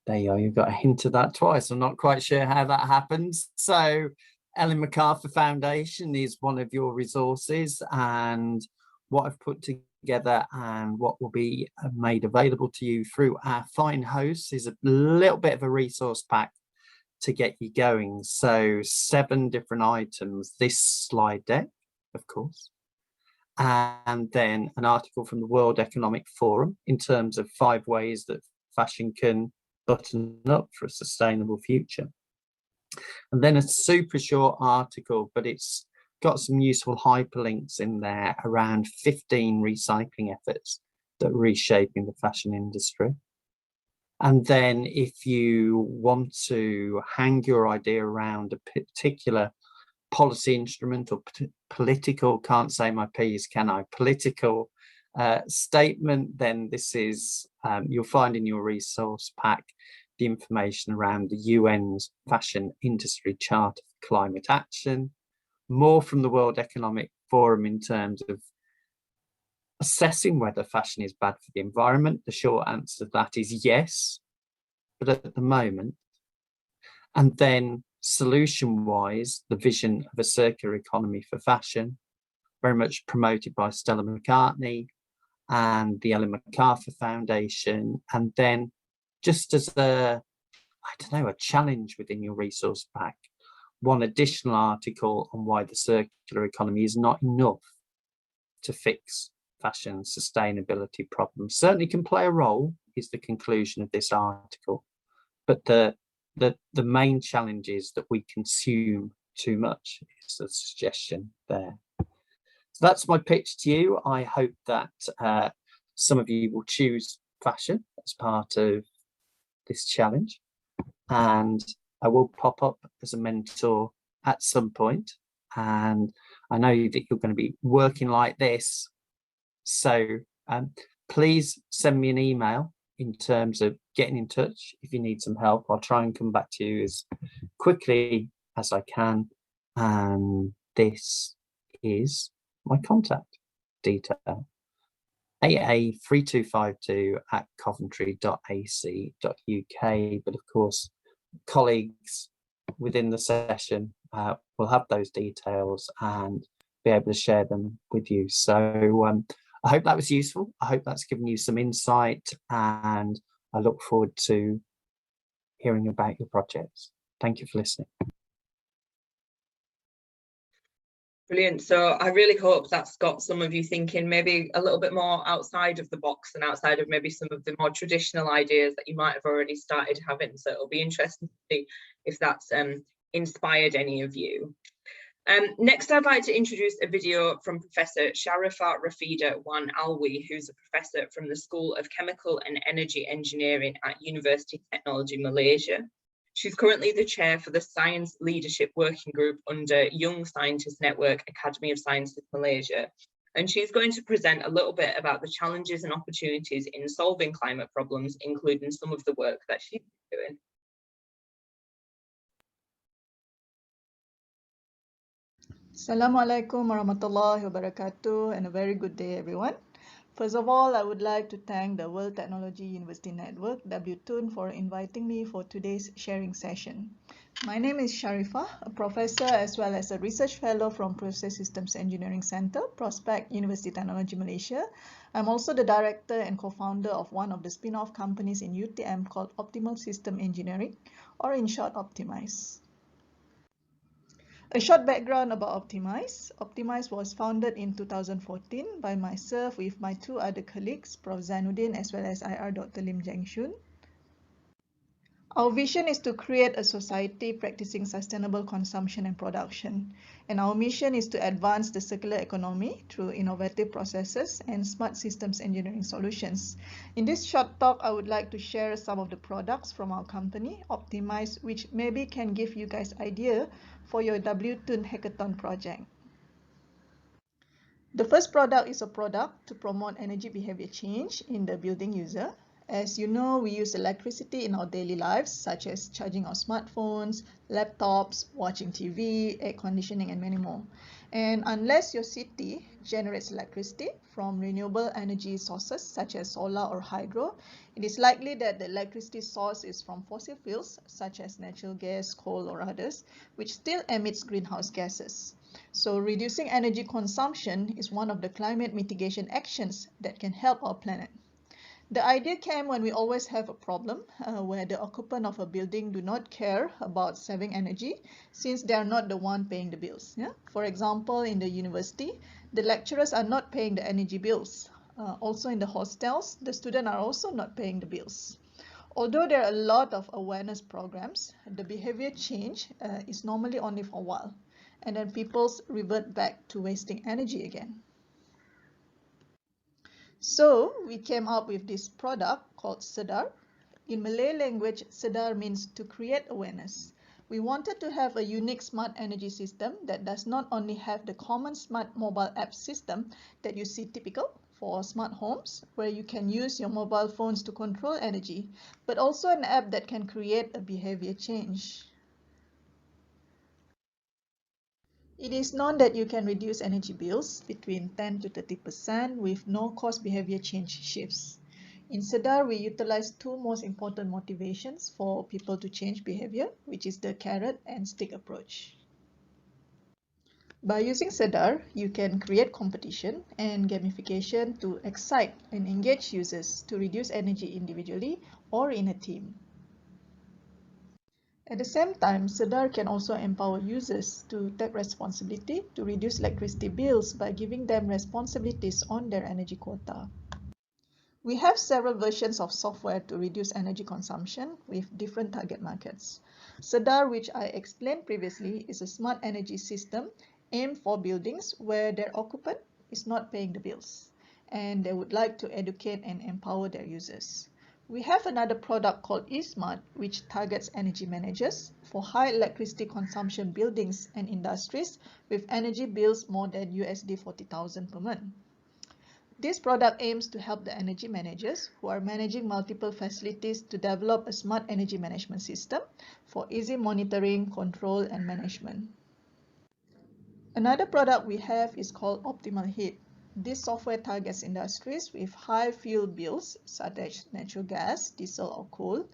There you go, you've got a hint of that twice. I'm not quite sure how that happens. So Ellen MacArthur Foundation is one of your resources, and what I've put together and what will be made available to you through our fine hosts is a little bit of a resource pack to get you going. So 7 different items, this slide deck, of course, and then an article from the World Economic Forum in terms of 5 ways that fashion can button up for a sustainable future. And then a super short article, but it's got some useful hyperlinks in there around 15 recycling efforts that are reshaping the fashion industry. And then if you want to hang your idea around a particular policy instrument or political, can't say my P's, can I, political statement, then this is, you'll find in your resource pack the information around the UN's Fashion Industry Charter for Climate Action, more from the World Economic Forum in terms of assessing whether fashion is bad for the environment. The short answer to that is yes, but at the moment. And then solution-wise, the vision of a circular economy for fashion, very much promoted by Stella McCartney and the Ellen MacArthur Foundation. And then just as a challenge within your resource pack, one additional article on why the circular economy is not enough to fix fashion sustainability problems. Certainly can play a role, is the conclusion of this article, but the main challenge is that we consume too much, is the suggestion there. So that's my pitch to you. I hope that some of you will choose fashion as part of this challenge, and I will pop up as a mentor at some point, and I know that you're going to be working like this, so please send me an email in terms of getting in touch if you need some help. I'll try and come back to you as quickly as I can, and this is my contact detail, aa3252@coventry.ac.uk. But of course, colleagues within the session will have those details and be able to share them with you. So I hope that was useful. I hope that's given you some insight, and I look forward to hearing about your projects. Thank you for listening. Brilliant. So I really hope that's got some of you thinking maybe a little bit more outside of the box and outside of maybe some of the more traditional ideas that you might have already started having. So it'll be interesting to see if that's inspired any of you. Next, I'd like to introduce a video from Professor Sharifa Rafida Wan Alwi, who's a professor from the School of Chemical and Energy Engineering at University of Technology Malaysia. She's currently the chair for the Science Leadership Working Group under Young Scientist Network, Academy of Sciences Malaysia. And she's going to present a little bit about the challenges and opportunities in solving climate problems, including some of the work that she's doing. Assalamualaikum warahmatullahi wabarakatuh, and a very good day, everyone. First of all, I would like to thank the World Technology University Network, WTUN, for inviting me for today's sharing session. My name is Sharifa, a professor as well as a research fellow from Process Systems Engineering Center, Prospect, University Technology Malaysia. I'm also the director and co-founder of one of the spin-off companies in UTM called Optimal System Engineering, or in short, Optimize. A short background about Optimize. Optimize was founded in 2014 by myself with my two other colleagues, Prof. Zainuddin as well as IR Dr. Lim Jengshun. Our vision is to create a society practicing sustainable consumption and production. And our mission is to advance the circular economy through innovative processes and smart systems engineering solutions. In this short talk, I would like to share some of the products from our company, Optimize, which maybe can give you guys idea for your WTUN Hackathon project. The first product is a product to promote energy behavior change in the building user. As you know, we use electricity in our daily lives, such as charging our smartphones, laptops, watching TV, air conditioning, and many more. And unless your city generates electricity from renewable energy sources, such as solar or hydro, it is likely that the electricity source is from fossil fuels, such as natural gas, coal, or others, which still emits greenhouse gases. So reducing energy consumption is one of the climate mitigation actions that can help our planet. The idea came when we always have a problem where the occupant of a building do not care about saving energy since they are not the one paying the bills. Yeah? For example, in the university, the lecturers are not paying the energy bills. Also in the hostels, the students are also not paying the bills. Although there are a lot of awareness programs, the behavior change is normally only for a while, and then people revert back to wasting energy again. So we came up with this product called Sedar. In Malay language, Sedar means to create awareness. We wanted to have a unique smart energy system that does not only have the common smart mobile app system that you see typical for smart homes, where you can use your mobile phones to control energy, but also an app that can create a behavior change. It is known that you can reduce energy bills between 10 to 30% with no-cost behavior change shifts. In Sedar, we utilize two most important motivations for people to change behavior, which is the carrot and stick approach. By using Sedar, you can create competition and gamification to excite and engage users to reduce energy individually or in a team. At the same time, Sedar can also empower users to take responsibility to reduce electricity bills by giving them responsibilities on their energy quota. We have several versions of software to reduce energy consumption with different target markets. Sedar, which I explained previously, is a smart energy system aimed for buildings where their occupant is not paying the bills, and they would like to educate and empower their users. We have another product called eSmart, which targets energy managers for high electricity consumption buildings and industries with energy bills more than USD 40,000 per month. This product aims to help the energy managers who are managing multiple facilities to develop a smart energy management system for easy monitoring, control, and management. Another product we have is called Optimal Heat. This software targets industries with high fuel bills, such as natural gas, diesel, or coal.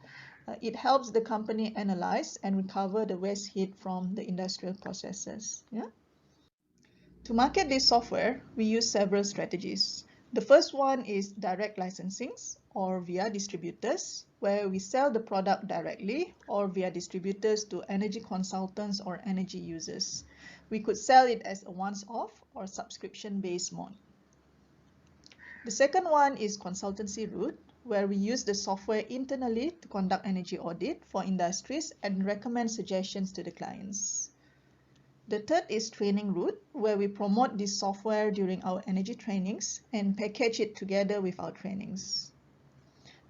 It helps the company analyze and recover the waste heat from the industrial processes. Yeah? To market this software, we use several strategies. The first one is direct licensing or via distributors, where we sell the product directly or via distributors to energy consultants or energy users. We could sell it as a once-off or subscription-based mode. The second one is consultancy route, where we use the software internally to conduct energy audit for industries and recommend suggestions to the clients. The third is training route, where we promote this software during our energy trainings and package it together with our trainings.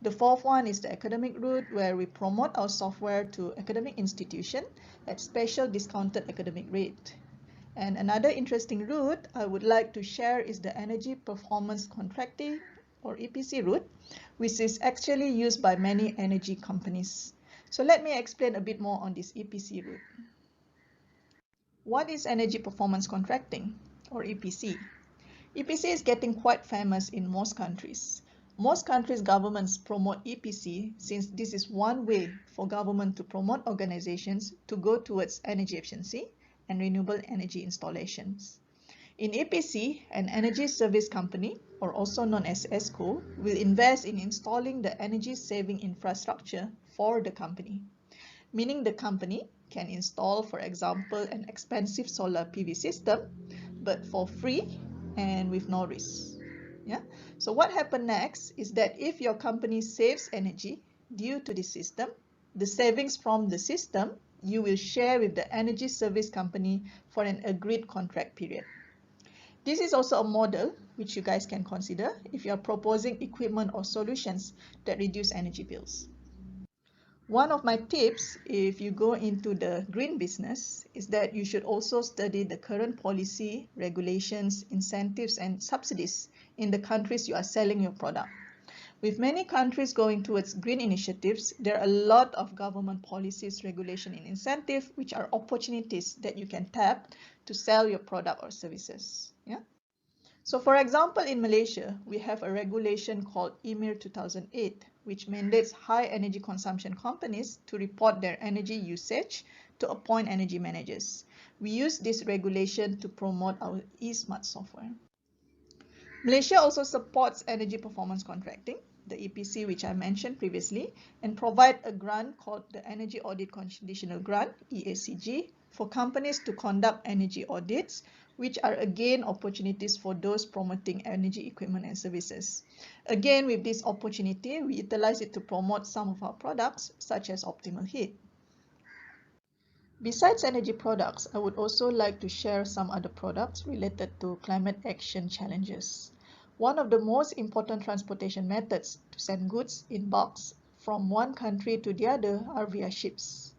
The fourth one is the academic route, where we promote our software to academic institution at special discounted academic rate. And another interesting route I would like to share is the energy performance contracting or EPC route, which is actually used by many energy companies. So let me explain a bit more on this EPC route. What is energy performance contracting or EPC? EPC is getting quite famous in most countries. Most countries' governments promote EPC since this is one way for government to promote organizations to go towards energy efficiency and renewable energy installations. In EPC, an energy service company, or also known as ESCO, will invest in installing the energy-saving infrastructure for the company, meaning the company can install, for example, an expensive solar PV system, but for free and with no risk. Yeah. So what happens next is that if your company saves energy due to the system, the savings from the system you will share with the energy service company for an agreed contract period. This is also a model which you guys can consider if you are proposing equipment or solutions that reduce energy bills. One of my tips if you go into the green business is that you should also study the current policy, regulations, incentives, and subsidies in the countries you are selling your product. With many countries going towards green initiatives, there are a lot of government policies, regulation, and incentive, which are opportunities that you can tap to sell your product or services. Yeah. So for example, in Malaysia, we have a regulation called EMIR 2008, which mandates high energy consumption companies to report their energy usage to appoint energy managers. We use this regulation to promote our eSmart software. Malaysia also supports energy performance contracting, the EPC which I mentioned previously, and provide a grant called the Energy Audit Conditional Grant, EACG, for companies to conduct energy audits, which are again opportunities for those promoting energy equipment and services. Again, with this opportunity, we utilize it to promote some of our products, such as optimal heat. Besides energy products, I would also like to share some other products related to climate action challenges. One of the most important transportation methods to send goods in bulks from one country to the other are via ships.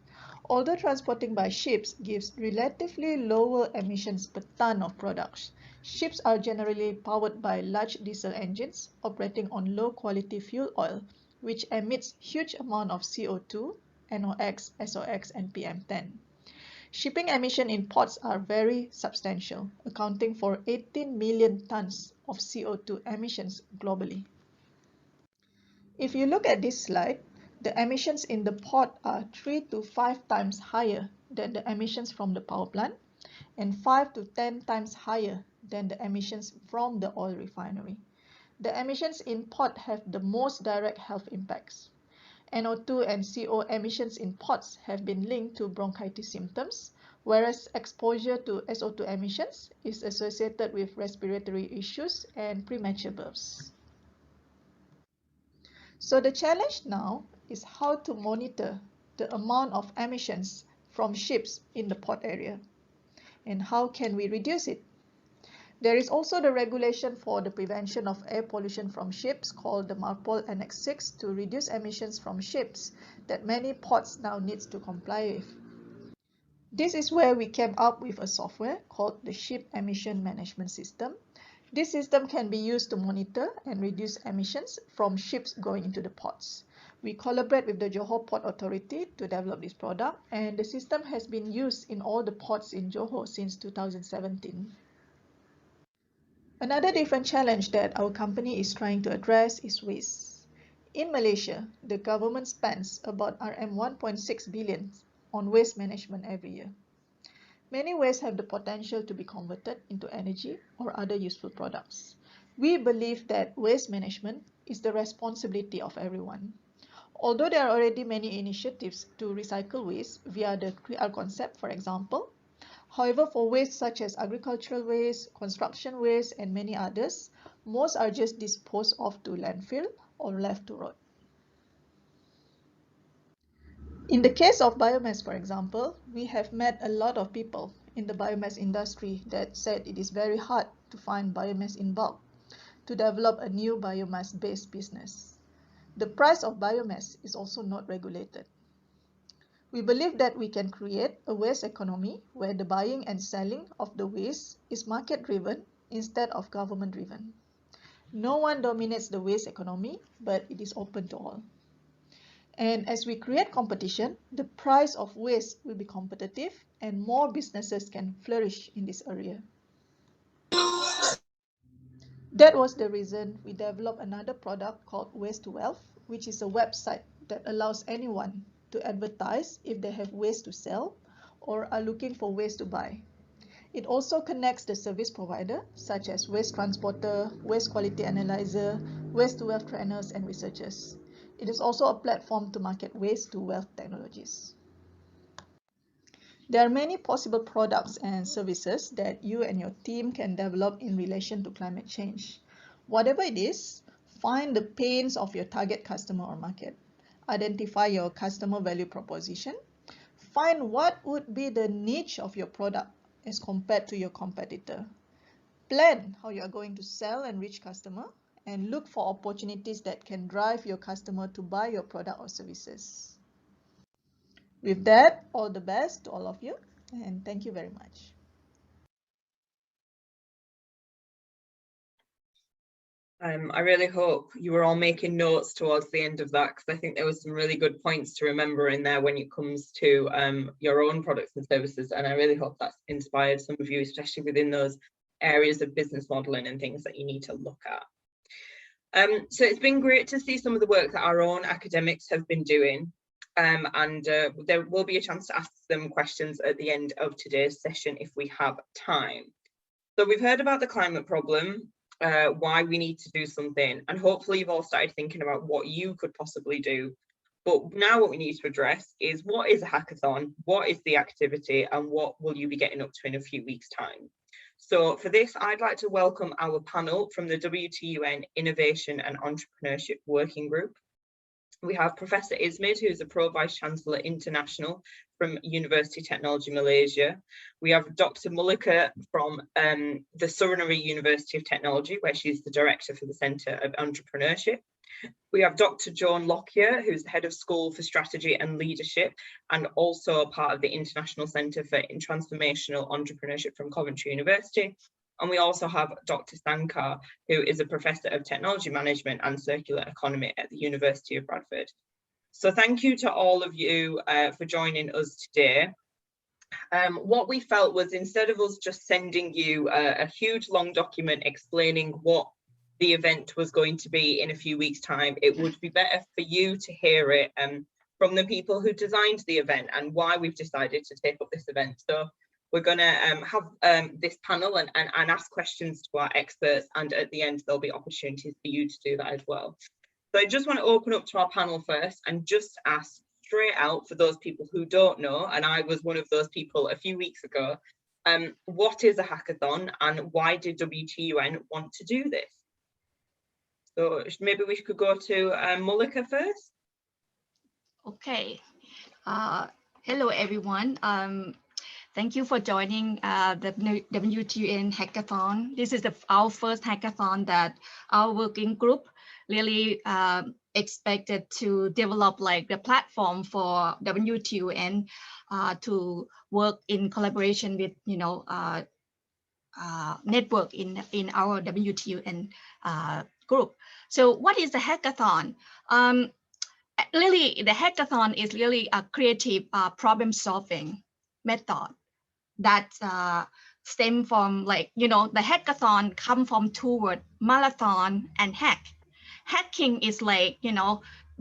Although transporting by ships gives relatively lower emissions per ton of products, ships are generally powered by large diesel engines operating on low-quality fuel oil, which emits huge amount of CO2, NOx, SOx, and PM10. Shipping emissions in ports are very substantial, accounting for 18 million tons of CO2 emissions globally. If you look at this slide, the emissions in the port are 3 to 5 times higher than the emissions from the power plant and 5 to 10 times higher than the emissions from the oil refinery. The emissions in port have the most direct health impacts. NO2 and CO emissions in ports have been linked to bronchitis symptoms, whereas exposure to SO2 emissions is associated with respiratory issues and premature births. So the challenge now is how to monitor the amount of emissions from ships in the port area, and how can we reduce it? There is also the regulation for the prevention of air pollution from ships called the MARPOL Annex 6 to reduce emissions from ships that many ports now need to comply with. This is where we came up with a software called the Ship Emission Management System. This system can be used to monitor and reduce emissions from ships going into the ports. We collaborate with the Johor Port Authority to develop this product, and the system has been used in all the ports in Johor since 2017. Another different challenge that our company is trying to address is waste. In Malaysia, the government spends about RM 1.6 billion on waste management every year. Many wastes have the potential to be converted into energy or other useful products. We believe that waste management is the responsibility of everyone. Although there are already many initiatives to recycle waste via the 3R concept, for example, however, for waste such as agricultural waste, construction waste, and many others, most are just disposed of to landfill or left to rot. In the case of biomass, for example, we have met a lot of people in the biomass industry that said it is very hard to find biomass in bulk to develop a new biomass-based business. The price of biomass is also not regulated. We believe that we can create a waste economy where the buying and selling of the waste is market-driven instead of government-driven. No one dominates the waste economy, but it is open to all. And as we create competition, the price of waste will be competitive and more businesses can flourish in this area. That was the reason we developed another product called Waste to Wealth, which is a website that allows anyone to advertise if they have waste to sell or are looking for waste to buy. It also connects the service provider, such as waste transporter, waste quality analyzer, waste to wealth trainers, and researchers. It is also a platform to market waste to wealth technologies. There are many possible products and services that you and your team can develop in relation to climate change. Whatever it is, find the pains of your target customer or market. Identify your customer value proposition. Find what would be the niche of your product as compared to your competitor. Plan how you are going to sell and reach customer, and look for opportunities that can drive your customer to buy your product or services. With that, all the best to all of you, and thank you very much. I really hope you were all making notes towards the end of that, because I think there was some really good points to remember in there when it comes to your own products and services. And I really hope that's inspired some of you, especially within those areas of business modeling and things that you need to look at. So it's been great to see some of the work that our own academics have been doing. And there will be a chance to ask them questions at the end of today's session if we have time. So we've heard about the climate problem, why we need to do something, and hopefully you've all started thinking about what you could possibly do. But now what we need to address is, what is a hackathon, what is the activity, and what will you be getting up to in a few weeks' time? So for this, I'd like to welcome our panel from the WTUN Innovation and Entrepreneurship Working Group. We have Professor Ismid, who's a Pro Vice Chancellor International from University Technology Malaysia. We have Dr. Mulika from the Suriname University of Technology, where she's the Director for the Centre of Entrepreneurship. We have Dr. Joan Lockyer, who's the Head of School for Strategy and Leadership, and also part of the International Centre for Transformational Entrepreneurship from Coventry University. And we also have Dr. Sankar, who is a Professor of Technology Management and Circular Economy at the University of Bradford. So thank you to all of you for joining us today. What we felt was, instead of us just sending you a huge long document explaining what the event was going to be in a few weeks' time, it would be better for you to hear it from the people who designed the event and why we've decided to take up this event. So we're going to have this panel and ask questions to our experts, and at the end there'll be opportunities for you to do that as well. So I just want to open up to our panel first and just ask straight out, for those people who don't know, and I was one of those people a few weeks ago, what is a hackathon and why did WTUN want to do this? So maybe we could go to Mulika first. Okay. Hello, everyone. Thank you for joining the WTUN Hackathon. This is our first hackathon that our working group really expected to develop, like the platform for WTUN to work in collaboration with, network in our WTUN group. So what is the hackathon? Really, the hackathon is really a creative problem solving method that stem from, the hackathon come from two words, marathon and hack. Hacking is like,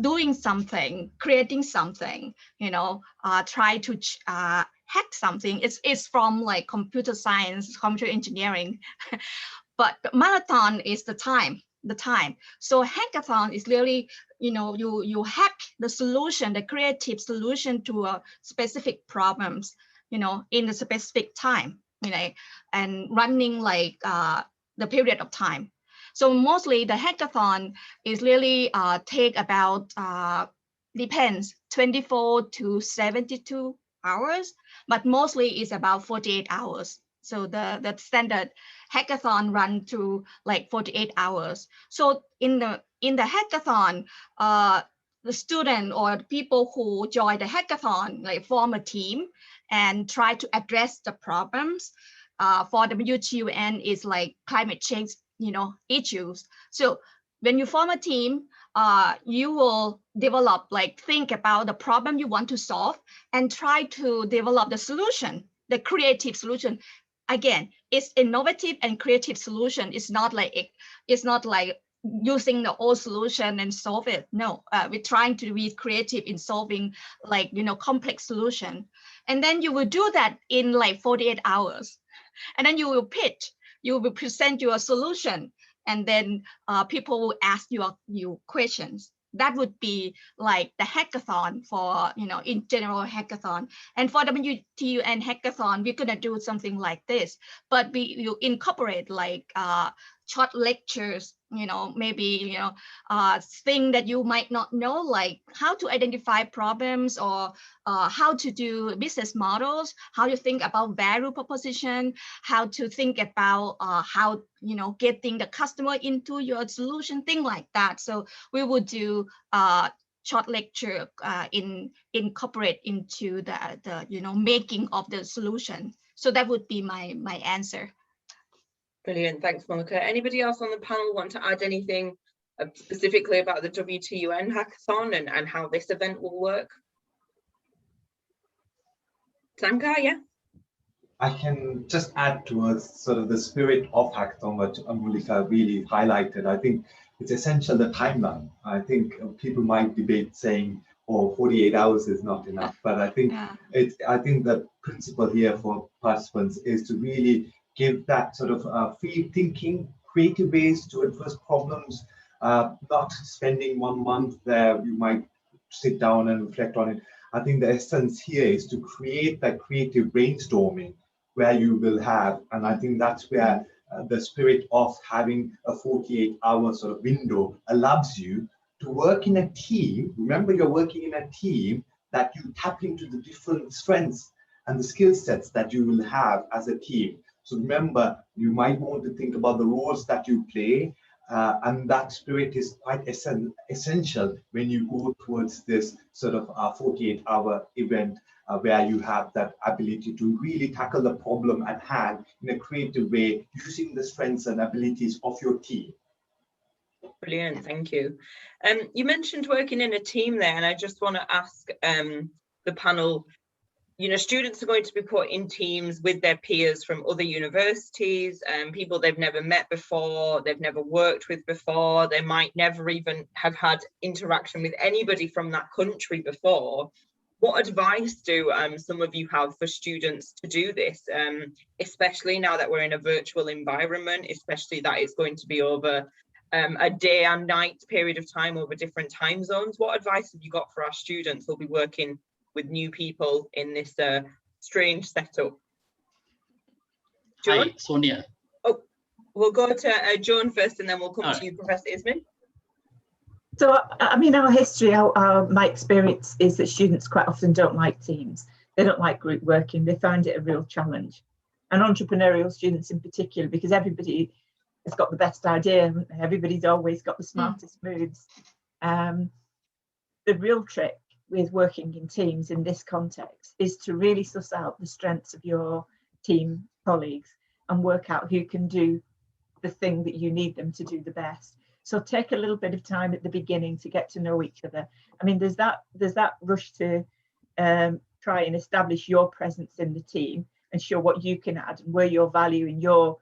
doing something, creating something, try to hack something. It's from like computer science, computer engineering, but marathon is the time. So hackathon is really, you hack the solution, the creative solution to a specific problems, in a specific time, and running like the period of time. So mostly the hackathon is really take about, depends, 24 to 72 hours, but mostly it's about 48 hours. So the standard hackathon run to like 48 hours. So in the hackathon, the student or the people who join the hackathon like form a team and try to address the problems. For the WTUN is like climate change, issues. So when you form a team, you will develop, like think about the problem you want to solve and try to develop the solution, the creative solution. Again, it's innovative and creative solution. It's not like using the old solution and solve it. No, we're trying to be creative in solving like, complex solution. And then you will do that in like 48 hours. And then you will pitch, you will present your solution, and then people will ask you questions. That would be like the hackathon for, in general hackathon. And for the WTUN hackathon, we're gonna do something like this, but you incorporate like short lectures, maybe, thing that you might not know, like how to identify problems or how to do business models, how to think about value proposition, how to think about how, getting the customer into your solution, thing like that. So we would do short lecture incorporate into the making of the solution. So that would be my answer. Brilliant, thanks, Monica. Anybody else on the panel want to add anything specifically about the WTUN hackathon and how this event will work? Sankar, yeah? I can just add towards sort of the spirit of hackathon, what Monica really highlighted. I think it's essential, the timeline. I think people might debate saying, oh, 48 hours is not enough, but I think I think the principle here for participants is to really give that sort of free thinking, creative ways to address problems, not spending 1 month there. You might sit down and reflect on it. I think the essence here is to create that creative brainstorming where you will have, and I think that's where the spirit of having a 48-hour sort of window allows you to work in a team. Remember, you're working in a team that you tap into the different strengths and the skill sets that you will have as a team. So remember, you might want to think about the roles that you play, and that spirit is quite essential when you go towards this sort of 48-hour event where you have that ability to really tackle the problem at hand in a creative way, using the strengths and abilities of your team. Brilliant, thank you. You mentioned working in a team there, and I just want to ask the panel, students are going to be put in teams with their peers from other universities, people they've never met before, they've never worked with before, they might never even have had interaction with anybody from that country before. What advice do some of you have for students to do this, especially now that we're in a virtual environment, especially that it's going to be over a day and night period of time over different time zones? What advice have you got for our students who'll be working with new people in this strange setup? Joan? Hi, Sonia. Oh, we'll go to Joan first, and then we'll come to you, Professor Ismin. So, I mean, our history, my experience is that students quite often don't like teams. They don't like group working. They find it a real challenge. And entrepreneurial students in particular, because everybody has got the best idea. Everybody's always got the smartest moves. The real trick with working in teams in this context is to really suss out the strengths of your team colleagues and work out who can do the thing that you need them to do the best. So take a little bit of time at the beginning to get to know each other. I mean, there's that rush to try and establish your presence in the team and show what you can add and where your value and your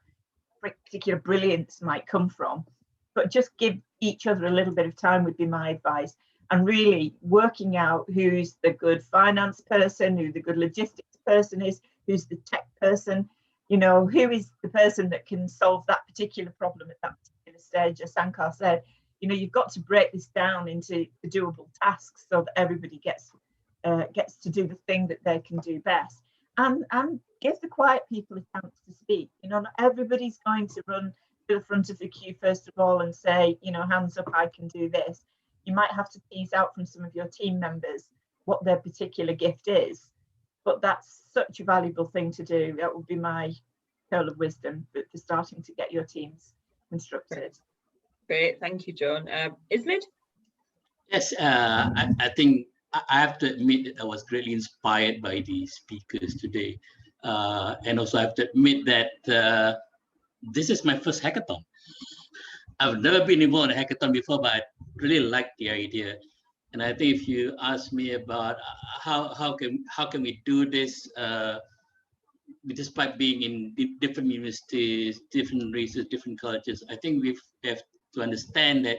particular brilliance might come from. But just give each other a little bit of time would be my advice. And really working out who's the good finance person, who the good logistics person is, who's the tech person, who is the person that can solve that particular problem at that particular stage. As Sankar said, you've got to break this down into doable tasks so that everybody gets to do the thing that they can do best. And give the quiet people a chance to speak. Not everybody's going to run to the front of the queue first of all and say, hands up, I can do this. You might have to tease out from some of your team members what their particular gift is. but that's such a valuable thing to do. That would be my pearl of wisdom for starting to get your teams constructed. Great, thank you, Joan. Ismit? Yes, I think I have to admit that I was greatly inspired by the speakers today. And also I have to admit that this is my first hackathon. I've never been involved in a hackathon before, but I really like the idea. And I think if you ask me about how can we do this, despite being in different universities, different races, different cultures, I think we have to understand that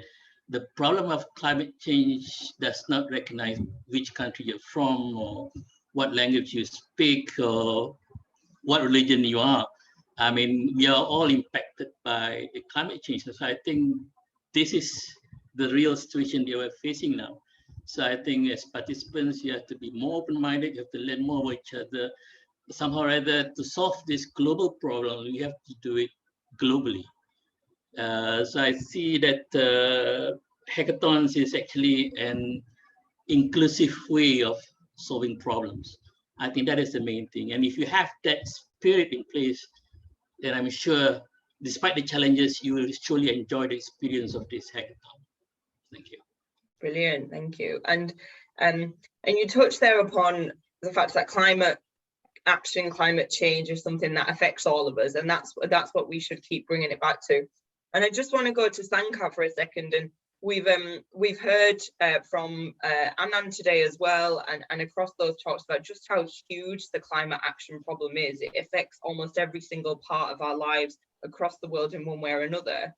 the problem of climate change does not recognize which country you're from or what language you speak or what religion you are. I mean, we are all impacted by the climate change. So I think this is the real situation that we're facing now. So I think as participants, you have to be more open-minded, you have to learn more about each other. Somehow or other, to solve this global problem, we have to do it globally. So I see that hackathons is actually an inclusive way of solving problems. I think that is the main thing. And if you have that spirit in place, then I'm sure, despite the challenges, you will surely enjoy the experience of this hackathon. Thank you. Brilliant, thank you. And you touched there upon the fact that climate action, climate change is something that affects all of us, and that's what we should keep bringing it back to. And I just want to go to Sankar for a second, and we've heard from Anand today as well, and across those talks about just how huge the climate action problem is. It affects almost every single part of our lives across the world in one way or another.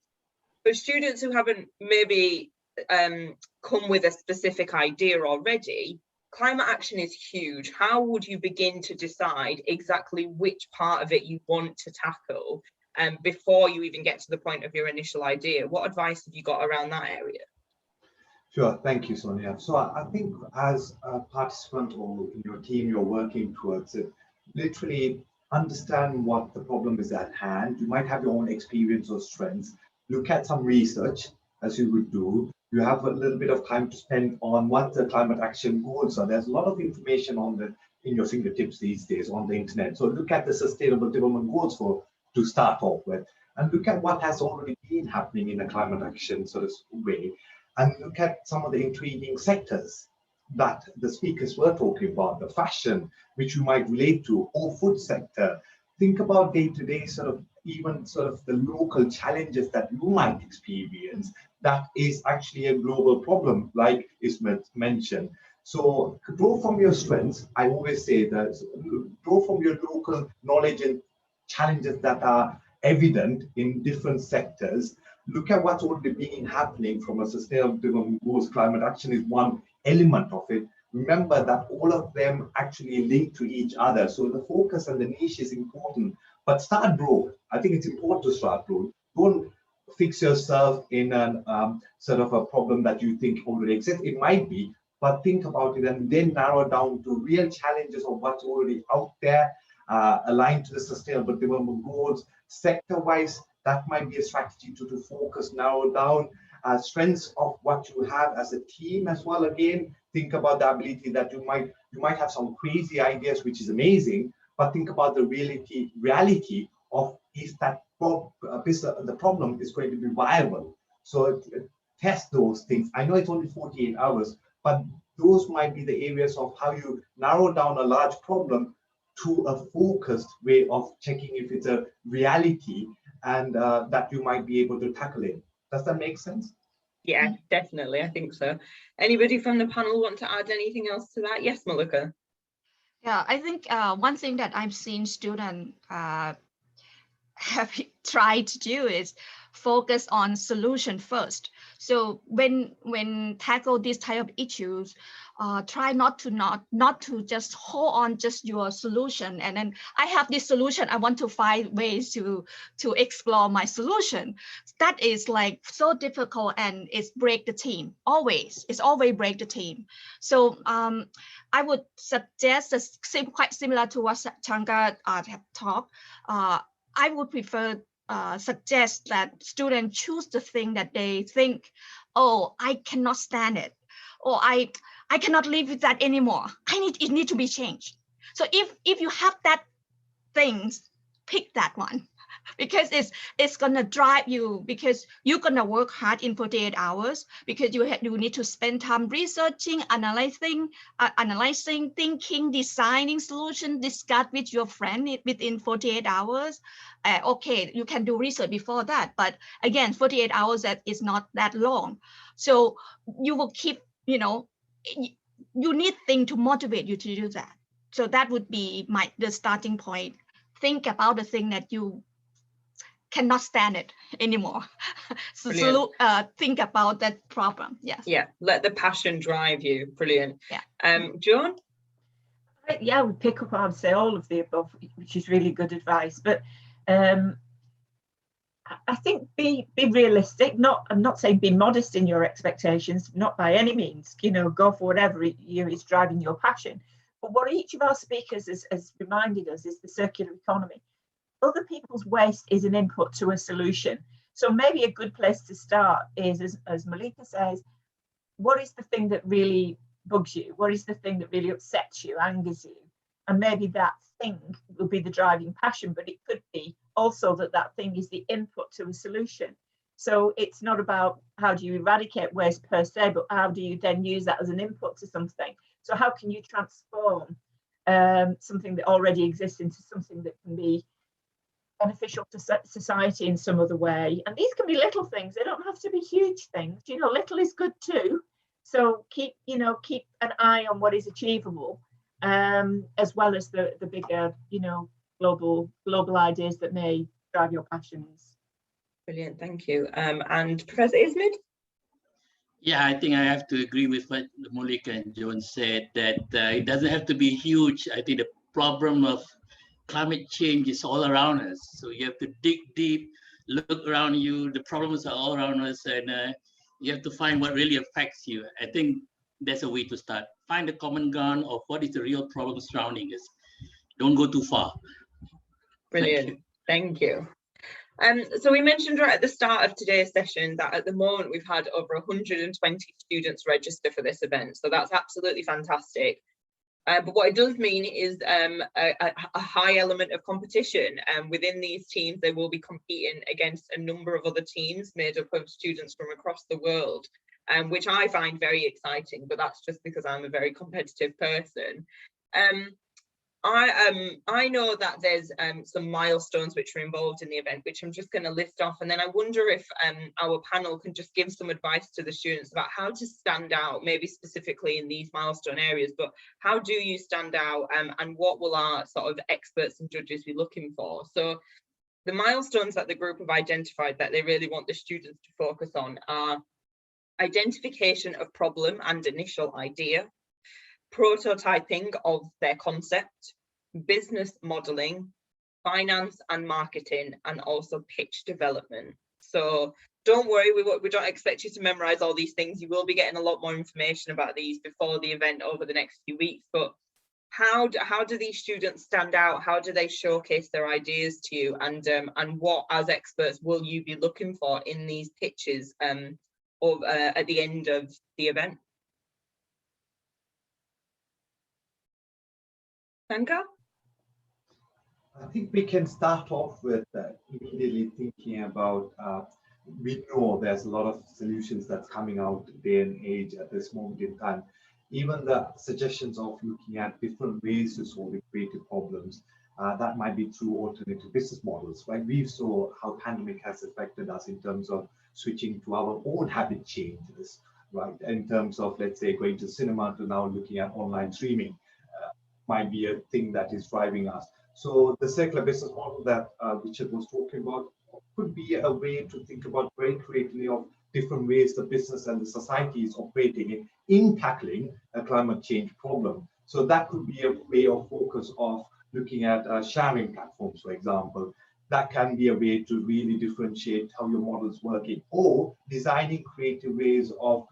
For students who haven't maybe come with a specific idea already, climate action is huge. How would you begin to decide exactly which part of it you want to tackle before you even get to the point of your initial idea? What advice have you got around that area? Sure, thank you, Sonia. So I think as a participant or in your team, you're working towards it, literally understand what the problem is at hand. You might have your own experience or strengths. Look at some research, as you would do. You have a little bit of time to spend on what the climate action goals are. There's a lot of information in your fingertips these days on the internet. So look at the Sustainable Development Goals to start off with, and look at what has already been happening in a climate action sort of way, and look at some of the intriguing sectors that the speakers were talking about, the fashion, which you might relate to, or food sector. Think about day-to-day even the local challenges that you might experience that is actually a global problem, like Ismet mentioned. So draw from your strengths. I always say that draw from your local knowledge and challenges that are evident in different sectors. Look at what's already been happening from a Sustainable Development Goals. Climate action is one element of it. Remember that all of them actually link to each other. So the focus and the niche is important, but start broad. I think it's important to start broad. Don't fix yourself in an a problem that you think already exists. It might be, but think about it and then narrow down to real challenges of what's already out there, aligned to the Sustainable Development Goals. Sector-wise, that might be a strategy to focus, narrow down strengths of what you have as a team as well. Again, think about the ability that you might have some crazy ideas, which is amazing, but think about the reality of if that the problem is going to be viable. So test those things. I know it's only 48 hours, but those might be the areas of how you narrow down a large problem to a focused way of checking if it's a reality and that you might be able to tackle it. Does that make sense? Yeah, definitely. I think so. Anybody from the panel want to add anything else to that? Yes, Malika. Yeah, I think one thing that I've seen students have tried to do is focus on solution first. So when tackle these type of issues, try not to just hold on just your solution and then I have this solution, I want to find ways to explore my solution. That is like so difficult and it's break the team. It's always break the team. So I would suggest quite similar to what Chanka have talked. I would prefer suggest that students choose the thing that they think, oh, I cannot stand it, or I cannot live with that anymore. It need to be changed. So if you have that things, pick that one, because it's gonna drive you, because you're gonna work hard in 48 hours, because you need to spend time researching, analyzing, thinking, designing solution, discuss with your friend within 48 hours. Okay, you can do research before that, but again, 48 hours, that is not that long. So you will keep, you know, you need things to motivate you to do that. So that would be the starting point. Think about the thing that you cannot stand it anymore. So think about that problem. Yes. Yeah, let the passion drive you. Brilliant. Yeah. Joan? Yeah, I would pick up, I would say, all of the above, which is really good advice. But I think be realistic. I'm not saying be modest in your expectations, not by any means. You know, go for whatever is driving your passion. But what each of our speakers has reminded us is the circular economy. Other people's waste is an input to a solution. So maybe a good place to start is, as Malika says, what is the thing that really bugs you? What is the thing that really upsets you, angers you? And maybe that thing will be the driving passion, but it could be also that thing is the input to a solution. So it's not about how do you eradicate waste per se, but how do you then use that as an input to something? So how can you transform something that already exists into something that can be beneficial to society in some other way? And these can be little things. They don't have to be huge things. You know, little is good too. So keep an eye on what is achievable, as well as the bigger, global ideas that may drive your passions. Brilliant, thank you. And Professor Ismid? Yeah, I think I have to agree with what Malika and Joan said, that it doesn't have to be huge. I think the problem of climate change is all around us. So you have to dig deep, look around you. The problems are all around us, and you have to find what really affects you. I think that's a way to start. Find the common ground of what is the real problem surrounding us. Don't go too far. Brilliant, thank you. So we mentioned right at the start of today's session that at the moment we've had over 120 students register for this event. So that's absolutely fantastic. But what it does mean is a high element of competition. Within these teams, they will be competing against a number of other teams made up of students from across the world, which I find very exciting, but that's just because I'm a very competitive person. I know that there's some milestones which are involved in the event, which I'm just going to list off, and then I wonder if our panel can just give some advice to the students about how to stand out, maybe specifically in these milestone areas, but how do you stand out, and what will our sort of experts and judges be looking for? So the milestones that the group have identified that they really want the students to focus on are identification of problem and initial idea, prototyping of their concept, business modeling, finance and marketing, and also pitch development. So don't worry, we don't expect you to memorize all these things. You will be getting a lot more information about these before the event over the next few weeks, but how do these students stand out? How do they showcase their ideas to you? And what, as experts, will you be looking for in these pitches at the end of the event? Shankar? I think we can start off with immediately thinking about, we know there's a lot of solutions that's coming out day and age at this moment in time. Even the suggestions of looking at different ways to solve creative problems, that might be through alternative business models, right? We saw how pandemic has affected us in terms of switching to our own habit changes, right? In terms of, let's say, going to cinema to now looking at online streaming, might be a thing that is driving us. So the circular business model that Richard was talking about could be a way to think about very creatively of different ways the business and the society is operating in tackling a climate change problem. So that could be a way of focus of looking at sharing platforms, for example. That can be a way to really differentiate how your model is working, or designing creative ways of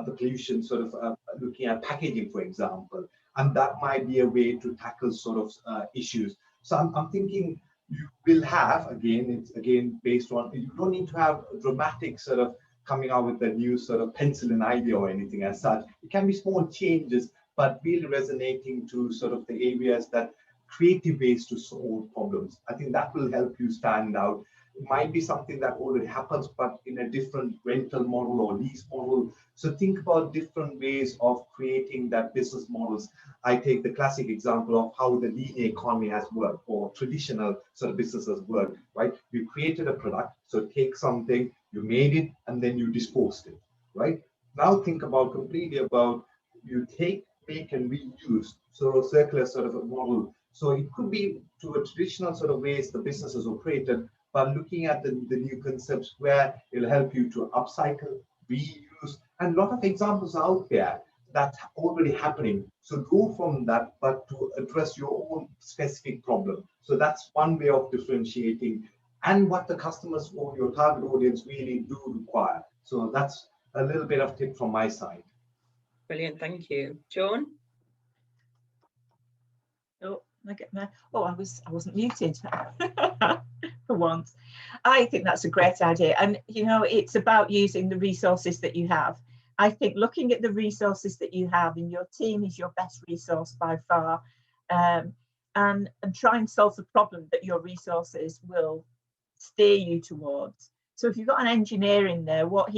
the pollution, sort of looking at packaging, for example. And that might be a way to tackle sort of issues. So I'm thinking you will have, it's again based on, you don't need to have a dramatic sort of coming out with a new sort of penicillin idea or anything as such. It can be small changes but really resonating to sort of the areas that creative ways to solve problems. I think that will help you stand out. It might be something that already happens, but in a different rental model or lease model. So think about different ways of creating that business models. I take the classic example of how the linear economy has worked, or traditional sort of businesses work, right? You created a product, so take something, you made it, and then you disposed it, right? Now think about completely about you take, make, and reuse, so a circular sort of a model. So it could be to a traditional sort of ways the business is operated, but looking at the new concepts where it'll help you to upcycle, reuse, and a lot of examples out there that's already happening. So go from that, but to address your own specific problem. So that's one way of differentiating and what the customers or your target audience really do require. So that's a little bit of tip from my side. Brilliant, thank you. Joan? I wasn't muted for once. I think that's a great idea, and you know, it's about using the resources that you have. I think looking at the resources that you have, and your team is your best resource by far, and try and solve the problem that your resources will steer you towards. So if you've got an engineer in there, what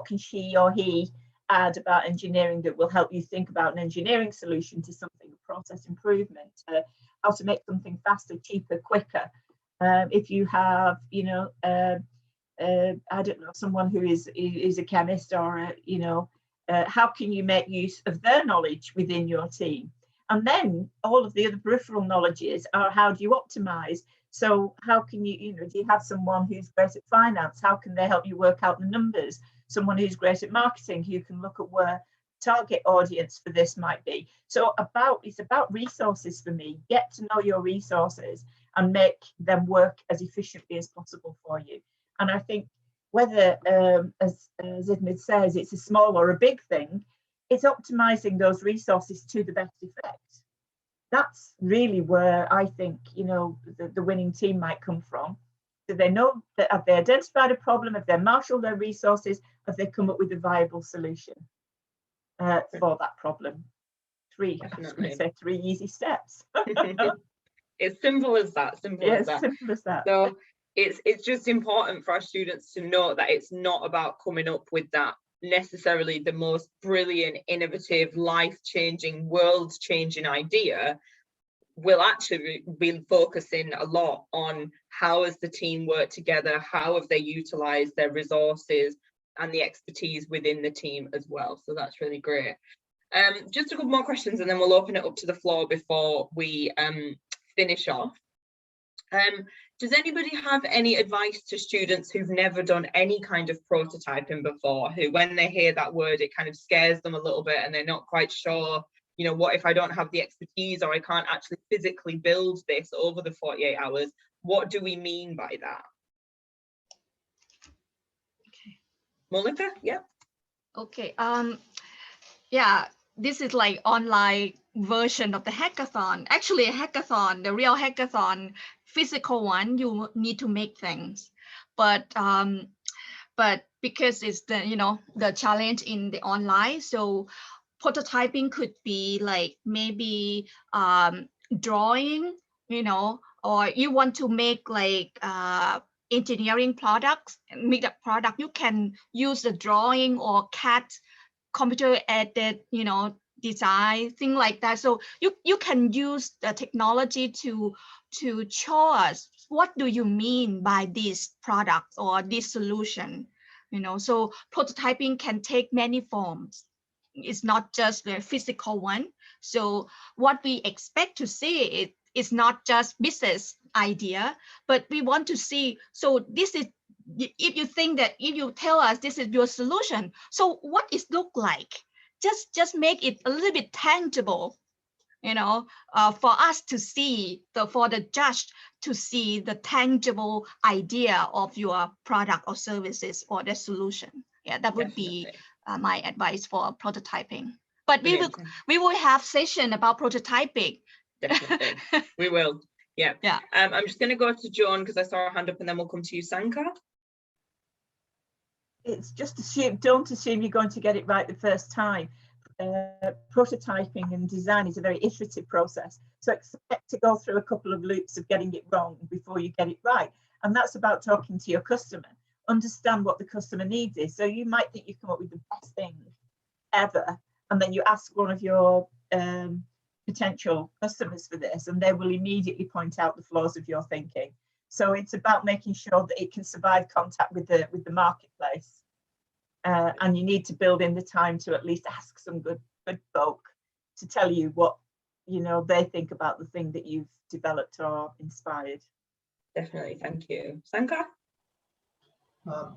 can she or he add about engineering that will help you think about an engineering solution to something, a process improvement, how to make something faster, cheaper, quicker. If you have, you know, I don't know, someone who is a chemist, or how can you make use of their knowledge within your team? And then all of the other peripheral knowledges are, how do you optimize? So how can you, do you have someone who's great at finance? How can they help you work out the numbers? Someone who's great at marketing, who can look at where target audience for this might be. So it's about resources for me. Get to know your resources and make them work as efficiently as possible for you. And I think whether, as Zidmid says, it's a small or a big thing, it's optimizing those resources to the best effect. That's really where I think, the winning team might come from. So they know that, have they identified a problem, have they marshaled their resources, have they come up with a viable solution for that problem? I was going to say 3 easy steps. It's simple as that. Simple as that. So it's just important for our students to know that it's not about coming up with that necessarily the most brilliant, innovative, life-changing, world-changing idea. We'll actually be focusing a lot on how has the team worked together, how have they utilized their resources and the expertise within the team as well. So that's really great. Just a couple more questions and then we'll open it up to the floor before we finish off. Does anybody have any advice to students who've never done any kind of prototyping before, who when they hear that word, it kind of scares them a little bit and they're not quite sure, what if I don't have the expertise or I can't actually physically build this over the 48 hours? What do we mean by that? Okay. Monica, yeah. Okay. Yeah, this is like online version of the hackathon. Actually, a hackathon, the real hackathon, physical one, you need to make things, but because it's the challenge in the online, so prototyping could be like maybe drawing, or you want to make like engineering products, make that product, you can use the drawing or CAD, computer aided, design, thing like that. So you can use the technology to show us what do you mean by this product or this solution, so prototyping can take many forms. It's not just the physical one. So what we expect to see is not just business idea, but we want to see, so this is, if you think that, if you tell us this is your solution, so what it look like? Just make it a little bit tangible, for us to see, for the judge to see the tangible idea of your product or services or the solution. Yeah, that would be my advice for prototyping. But we will have session about prototyping. Definitely, we will. Yeah. I'm just going to go to Joan because I saw her hand up, and then we'll come to you, Sanka. It's just don't assume you're going to get it right the first time. prototyping and design is a very iterative process. So expect to go through a couple of loops of getting it wrong before you get it right. And that's about talking to your customer, understand what the customer needs is. So you might think you've come up with the best thing ever, and then you ask one of your potential customers for this, and they will immediately point out the flaws of your thinking. So it's about making sure that it can survive contact with the marketplace. And you need to build in the time to at least ask some good folk to tell you what they think about the thing that you've developed or inspired. Definitely, thank you. Sankar?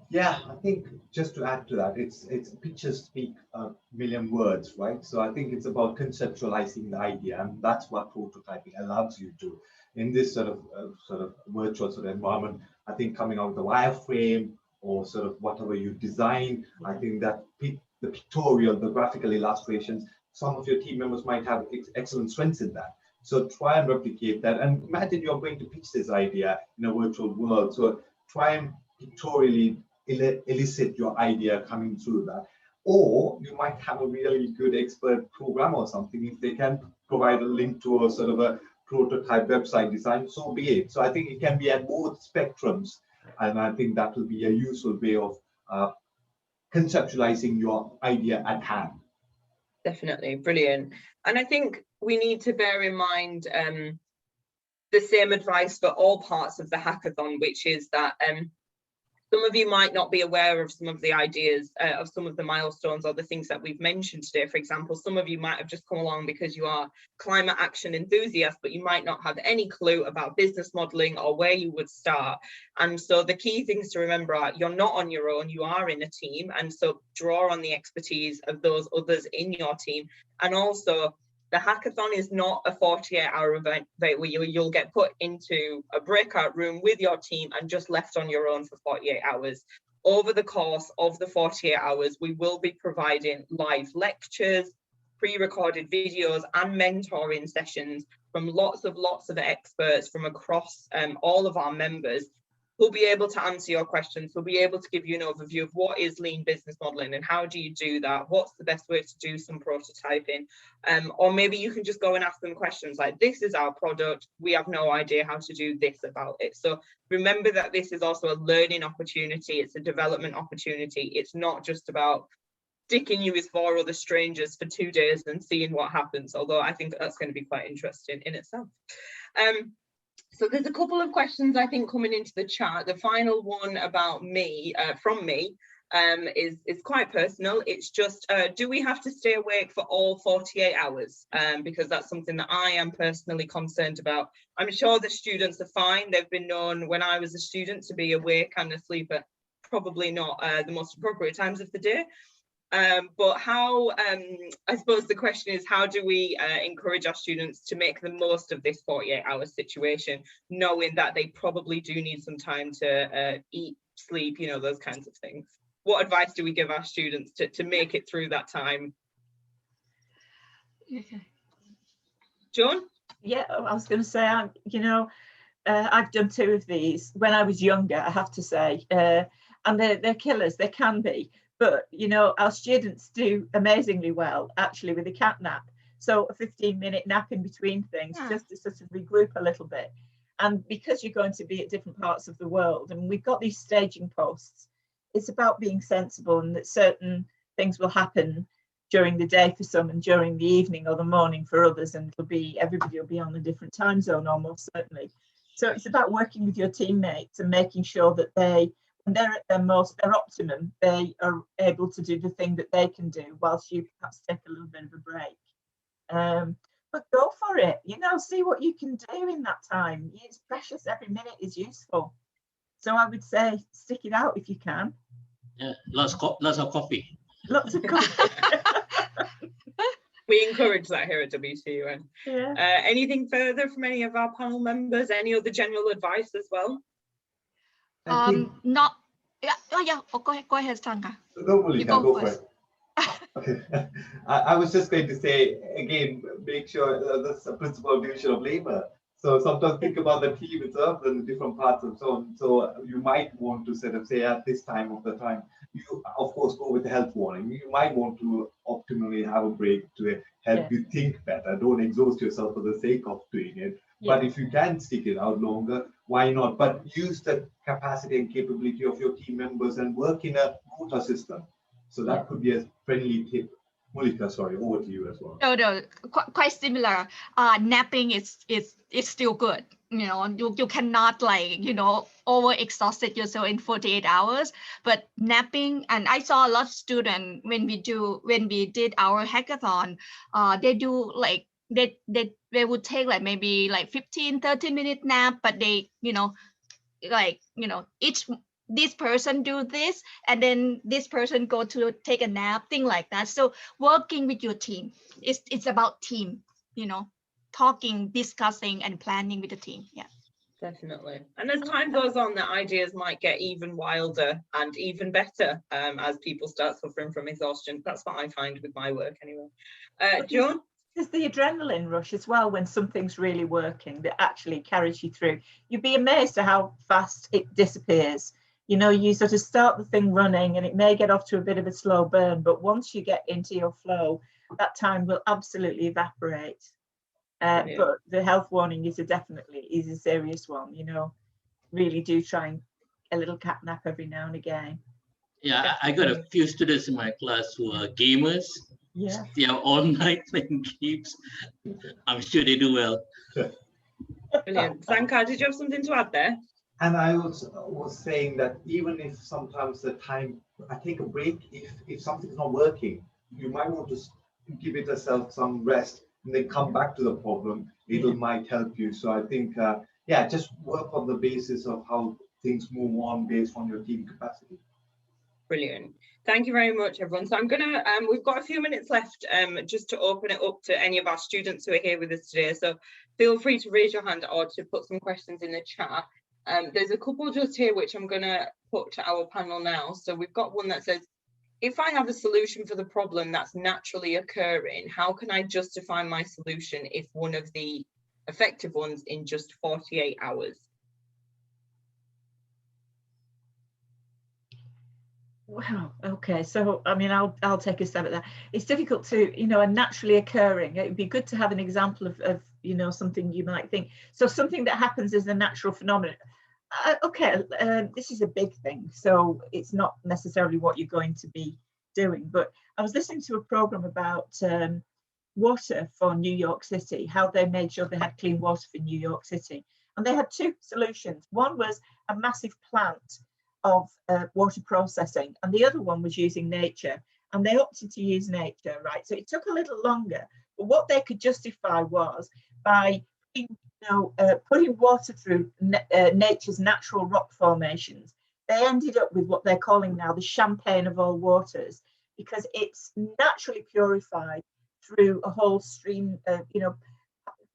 Yeah, I think just to add to that, it's pictures speak a million words, right? So I think it's about conceptualizing the idea, and that's what prototyping allows you to. In this sort of virtual sort of environment, I think coming out with a wireframe or sort of whatever you design, I think that the pictorial, the graphical illustrations, some of your team members might have excellent strengths in that. So try and replicate that, and imagine you're going to pitch this idea in a virtual world. So try and pictorially elicit your idea coming through that. Or you might have a really good expert programmer or something. If they can provide a link to a sort of a prototype website design, so be it. So I think it can be at both spectrums, and I think that will be a useful way of conceptualizing your idea at hand. Definitely, brilliant. And I think we need to bear in mind the same advice for all parts of the hackathon, which is that some of you might not be aware of some of the ideas of some of the milestones or the things that we've mentioned today. For example, some of you might have just come along because you are climate action enthusiasts, but you might not have any clue about business modeling or where you would start. And so the key things to remember are you're not on your own, you are in a team. And so draw on the expertise of those others in your team. And also, the hackathon is not a 48-hour event where you'll get put into a breakout room with your team and just left on your own for 48 hours. Over the course of the 48 hours, we will be providing live lectures, pre-recorded videos and mentoring sessions from lots of experts from across all of our members who'll be able to answer your questions. We'll be able to give you an overview of what is lean business modeling and how do you do that? What's the best way to do some prototyping? Or maybe you can just go and ask them questions like, this is our product, we have no idea how to do this about it. So remember that this is also a learning opportunity, it's a development opportunity. It's not just about sticking you with 4 other strangers for 2 days and seeing what happens, although I think that's going to be quite interesting in itself. So there's a couple of questions I think coming into the chat. The final one about me, from me, is quite personal. It's just, do we have to stay awake for all 48 hours? Because that's something that I am personally concerned about. I'm sure the students are fine. They've been known when I was a student to be awake and asleep at probably not the most appropriate times of the day. But how, I suppose the question is, how do we encourage our students to make the most of this 48-hour situation, knowing that they probably do need some time to eat, sleep, you know, those kinds of things? What advice do we give our students to make it through that time? Joan? Yeah, I was going to say, I've done 2 of these when I was younger, I have to say, and they're killers, they can be. But, our students do amazingly well, actually, with a cat nap. So a 15-minute nap in between things, just to sort of regroup a little bit. And because you're going to be at different parts of the world, and we've got these staging posts, it's about being sensible and that certain things will happen during the day for some and during the evening or the morning for others. And everybody will be on a different time zone, almost certainly. So it's about working with your teammates and making sure that when they're at their optimum, they are able to do the thing that they can do whilst you perhaps take a little bit of a break. But go for it, see what you can do in that time. It's precious, every minute is useful. So I would say stick it out if you can. Yeah, lots of coffee. Lots of coffee. We encourage that here at WTUN. Yeah. Anything further from any of our panel members? Any other general advice as well? Not. Yeah. Oh, yeah. Oh, go ahead, Sankar. No, Monica, go for it. Okay. I was just going to say again, make sure that's a principle of division of labor. So sometimes think about the team itself and the different parts and so on. So you might want to sort of say at this time of the time, you of course go with the health warning. You might want to optimally have a break to help you think better. Don't exhaust yourself for the sake of doing it. But if you can stick it out longer, why not? But use the capacity and capability of your team members and work in a quota system. So that could be a friendly tip. Monica, sorry, over to you as well. No, quite similar. Napping is still good. You know, you cannot like, you know, over exhausted yourself in 48 hours. But napping, and I saw a lot of students when we did our hackathon, they do like they would take like maybe like 15-30 minute nap, but they, you know, like, you know, this person do this and then this person go to take a nap, thing like that. So working with your team, it's about team, you know, talking, discussing and planning with the team. Yeah, definitely. And as time goes on, the ideas might get even wilder and even better as people start suffering from exhaustion. That's what I find with my work anyway. Joan? There's the adrenaline rush as well when something's really working that actually carries you through. You'd be amazed at how fast it disappears. You know, you sort of start the thing running and it may get off to a bit of a slow burn, but once you get into your flow, that time will absolutely evaporate. But the health warning is a serious one. You know, really do try and a little cat nap every now and again. Yeah, I got a few students in my class who are gamers. Yeah. They are all night playing games. I'm sure they do well. Brilliant. Sankar, did you have something to add there? And I was saying that even if sometimes the time I take a break, if something's not working, you might want to give it yourself some rest and then come back to the problem. Might help you. So I think, just work on the basis of how things move on based on your team capacity. Brilliant. Thank you very much, everyone. So I'm gonna, we've got a few minutes left just to open it up to any of our students who are here with us today. So feel free to raise your hand or to put some questions in the chat. There's a couple just here which I'm gonna put to our panel now. So we've got one that says, if I have a solution for the problem that's naturally occurring, how can I justify my solution if one of the effective ones in just 48 hours? Wow. Okay. So, I mean, I'll take a stab at that. It's difficult to, you know, a naturally occurring. It'd be good to have an example of you know, something you might think. So something that happens is a natural phenomenon. This is a big thing. So it's not necessarily what you're going to be doing. But I was listening to a program about water for New York City, how they made sure they had clean water for New York City. And they had two solutions. One was a massive plant of water processing, and the other one was using nature, and they opted to use nature, right? So it took a little longer, but what they could justify was by putting water through nature's natural rock formations. They ended up with what they're calling now the champagne of all waters, because it's naturally purified through a whole stream of, you know,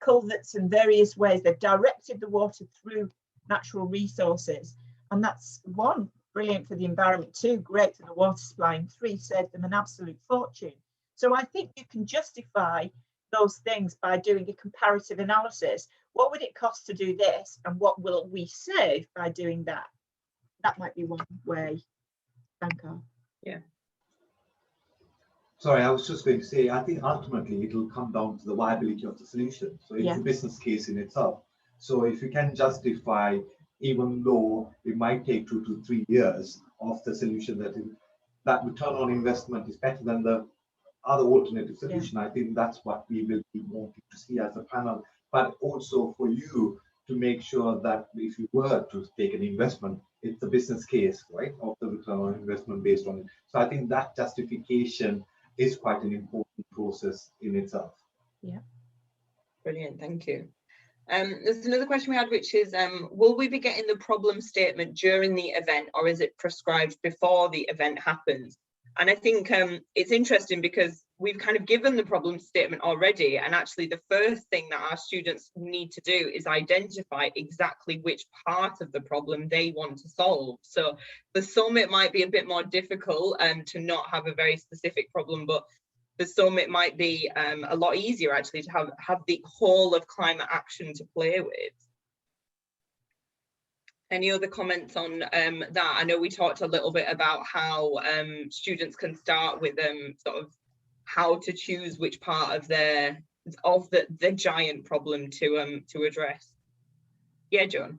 culverts and various ways. They've directed the water through natural resources. And that's one, brilliant for the environment, two, great for the water supply, and three, saved them an absolute fortune. So I think you can justify those things by doing a comparative analysis. What would it cost to do this? And what will we save by doing that? That might be one way. Sankar. Yeah. Sorry, I was just going to say, I think ultimately it will come down to the viability of the solution. So it's a business case in itself. So if you can justify, even though it might take 2 to 3 years of the solution, that return on investment is better than the other alternative solution. I think that's what we will be wanting to see as a panel, but also for you to make sure that if you were to take an investment, it's a business case, right, of the return on investment based on it. So I think that justification is quite an important process in itself. Yeah. Brilliant, thank you. There's another question we had, which is, will we be getting the problem statement during the event, or is it prescribed before the event happens? And I think it's interesting because we've kind of given the problem statement already, and actually the first thing that our students need to do is identify exactly which part of the problem they want to solve. So for some it might be a bit more difficult to not have a very specific problem, but for some it might be a lot easier actually to have the whole of climate action to play with. Any other comments on that? I know we talked a little bit about how students can start with sort of how to choose which part of the giant problem to address. Yeah, Joan.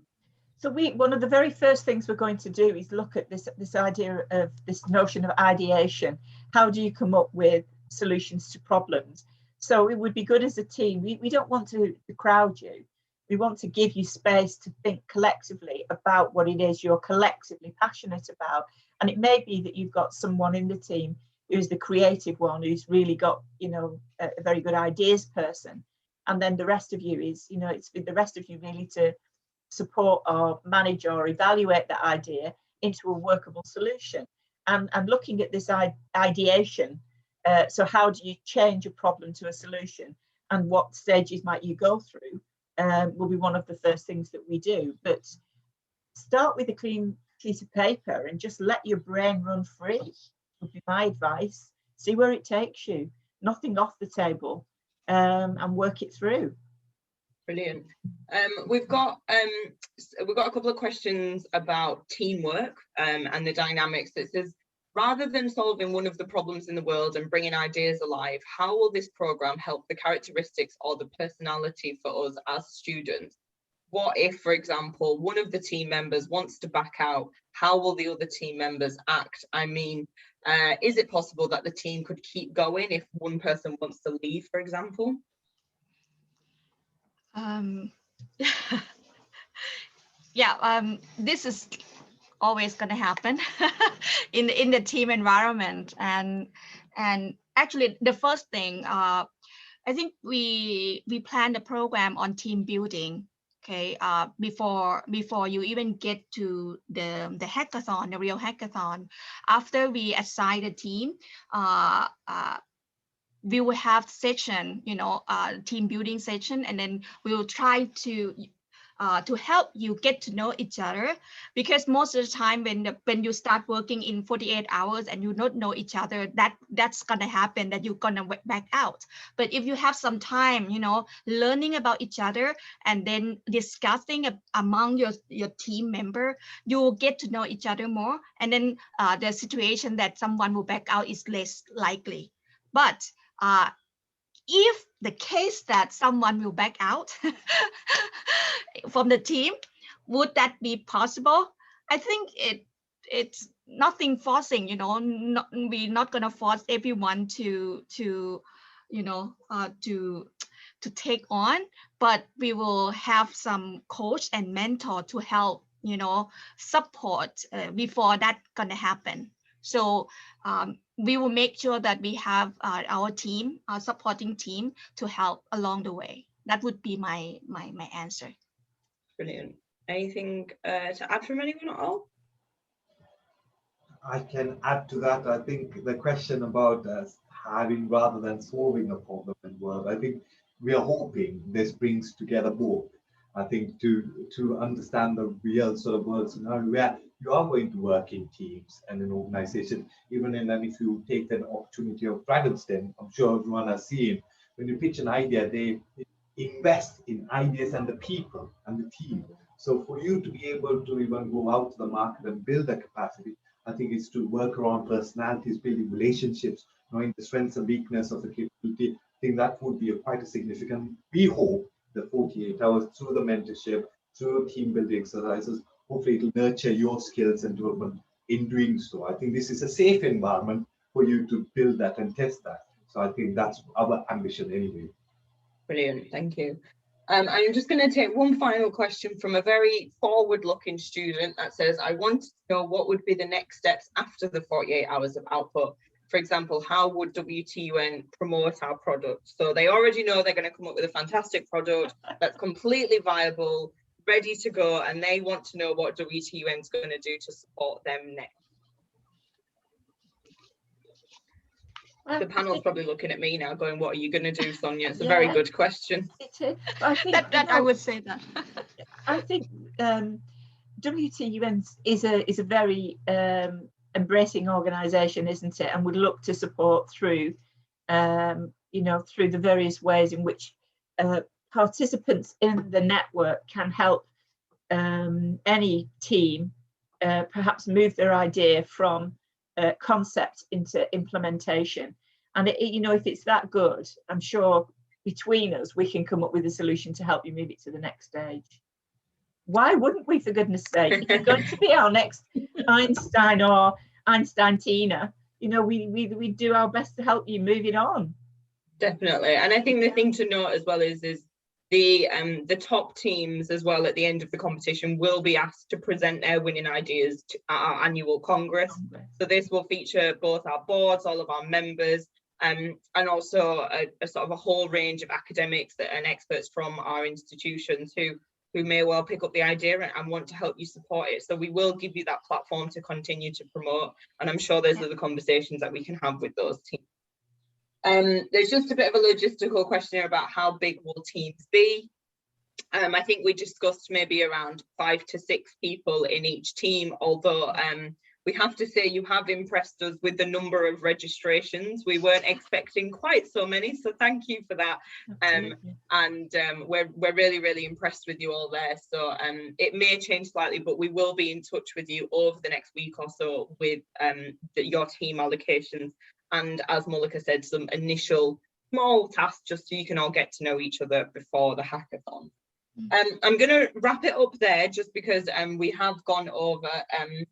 So one of the very first things we're going to do is look at this idea of this notion of ideation. How do you come up with solutions to problems? So it would be good as a team. We don't want to crowd you. We want to give you space to think collectively about what it is you're collectively passionate about. And it may be that you've got someone in the team who's the creative one, who's really got, you know, a very good ideas person. And then the rest of you is, you know, it's the rest of you really to support or manage or evaluate that idea into a workable solution. And looking at this ideation, so how do you change a problem to a solution, and what stages might you go through, will be one of the first things that we do. But start with a clean piece of paper and just let your brain run free, would be my advice. See where it takes you, nothing off the table, and work it through. Brilliant. We've got a couple of questions about teamwork and the dynamics. It says, rather than solving one of the problems in the world and bringing ideas alive, how will this program help the characteristics or the personality for us as students? What if, for example, one of the team members wants to back out? How will the other team members act? I mean, is it possible that the team could keep going if one person wants to leave, for example? Yeah, this is always going to happen in the team environment, and actually the first thing, I think we plan the program on team building. Okay, before you even get to the hackathon, the real hackathon. After we assign a team, we will have session, you know, team building session, and then we will try to help you get to know each other, because most of the time when you start working in 48 hours and you don't know each other, that's gonna happen, that you're gonna back out. But if you have some time, you know, learning about each other and then discussing among your team member, you will get to know each other more, and then the situation that someone will back out is less likely. But if the case that someone will back out from the team, would that be possible? I think it's nothing forcing, you know, we're not gonna force everyone to you know, to take on, but we will have some coach and mentor to help, you know, support before that gonna happen. So we will make sure that we have our team, our supporting team, to help along the way. That would be my answer. Brilliant. Anything to add from anyone at all? I can add to that. I think the question about having rather than solving a problem in the world, I think we are hoping this brings together both. I think to understand the real sort of world scenario where you are going to work in teams and an organization, even if you take the opportunity of Dragon's Den, I'm sure everyone has seen, when you pitch an idea, they invest in ideas and the people and the team. So for you to be able to even go out to the market and build that capacity, I think it's to work around personalities, building relationships, knowing the strengths and weakness of the capability. I think that would be quite a significant, we hope, the 48 hours through the mentorship, through team building exercises, hopefully it'll nurture your skills and development in doing so. I think this is a safe environment for you to build that and test that. So I think that's our ambition anyway. Brilliant, thank you. I'm just going to take one final question from a very forward-looking student that says, I want to know what would be the next steps after the 48 hours of output. For example, how would WTUN promote our product? So they already know they're going to come up with a fantastic product that's completely viable, ready to go, and they want to know what WTUN is going to do to support them next. The panel's probably looking at me now going, what are you going to do, Sonia? It's a very good question. It is. I think that I would say that. I think WTUN is a very embracing organisation, isn't it? And would look to support through, you know, through the various ways in which participants in the network can help any team perhaps move their idea from concept into implementation. And if it's that good, I'm sure between us we can come up with a solution to help you move it to the next stage. Why wouldn't we, for goodness sake? If you're going to be our next Einstein or Einstein-Tina, we do our best to help you move it on. Definitely. And I think the thing to note as well is the top teams as well at the end of the competition will be asked to present their winning ideas at our annual Congress. So this will feature both our boards, all of our members, and also a sort of a whole range of academics and experts from our institutions who may well pick up the idea and want to help you support it. So we will give you that platform to continue to promote, and I'm sure there's other conversations that we can have with those teams. There's just a bit of a logistical question here about how big will teams be. I think we discussed maybe around 5 to 6 people in each team, although we have to say you have impressed us with the number of registrations. We weren't expecting quite so many, so thank you for that. We're really, really impressed with you all there. So it may change slightly, but we will be in touch with you over the next week or so with your team allocations. And as Mulika said, some initial small tasks just so you can all get to know each other before the hackathon. I'm going to wrap it up there just because we have gone over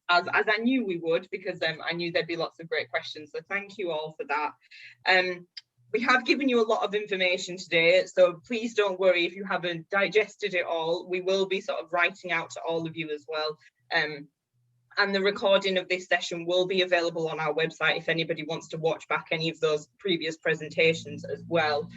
as I knew we would, because I knew there'd be lots of great questions. So thank you all for that. We have given you a lot of information today, so please don't worry if you haven't digested it all. We will be sort of writing out to all of you as well. And the recording of this session will be available on our website if anybody wants to watch back any of those previous presentations as well.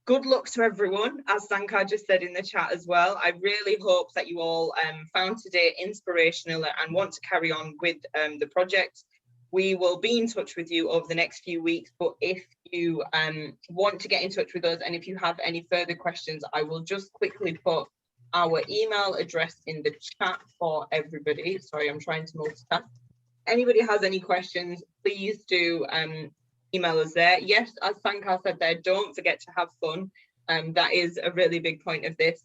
Good luck to everyone, as Sankar just said in the chat as well. I really hope that you all found today inspirational and want to carry on with the project. We will be in touch with you over the next few weeks, but if you want to get in touch with us and if you have any further questions, I will just quickly put our email address in the chat for everybody. Sorry, I'm trying to multitask. Anybody has any questions, please do email us there. Yes, as Sankar said there, don't forget to have fun. That is a really big point of this.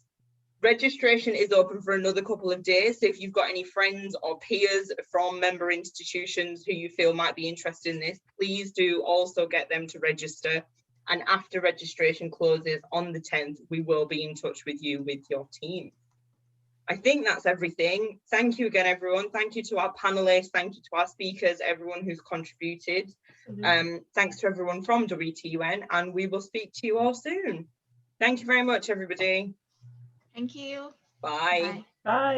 Registration is open for another couple of days. So if you've got any friends or peers from member institutions who you feel might be interested in this, please do also get them to register. And after registration closes on the 10th, we will be in touch with you with your team. I think that's everything. Thank you again, everyone. Thank you to our panelists. Thank you to our speakers, everyone who's contributed. Thanks to everyone from WTUN, and we will speak to you all soon. Thank you very much, everybody. Thank you. Bye. Bye.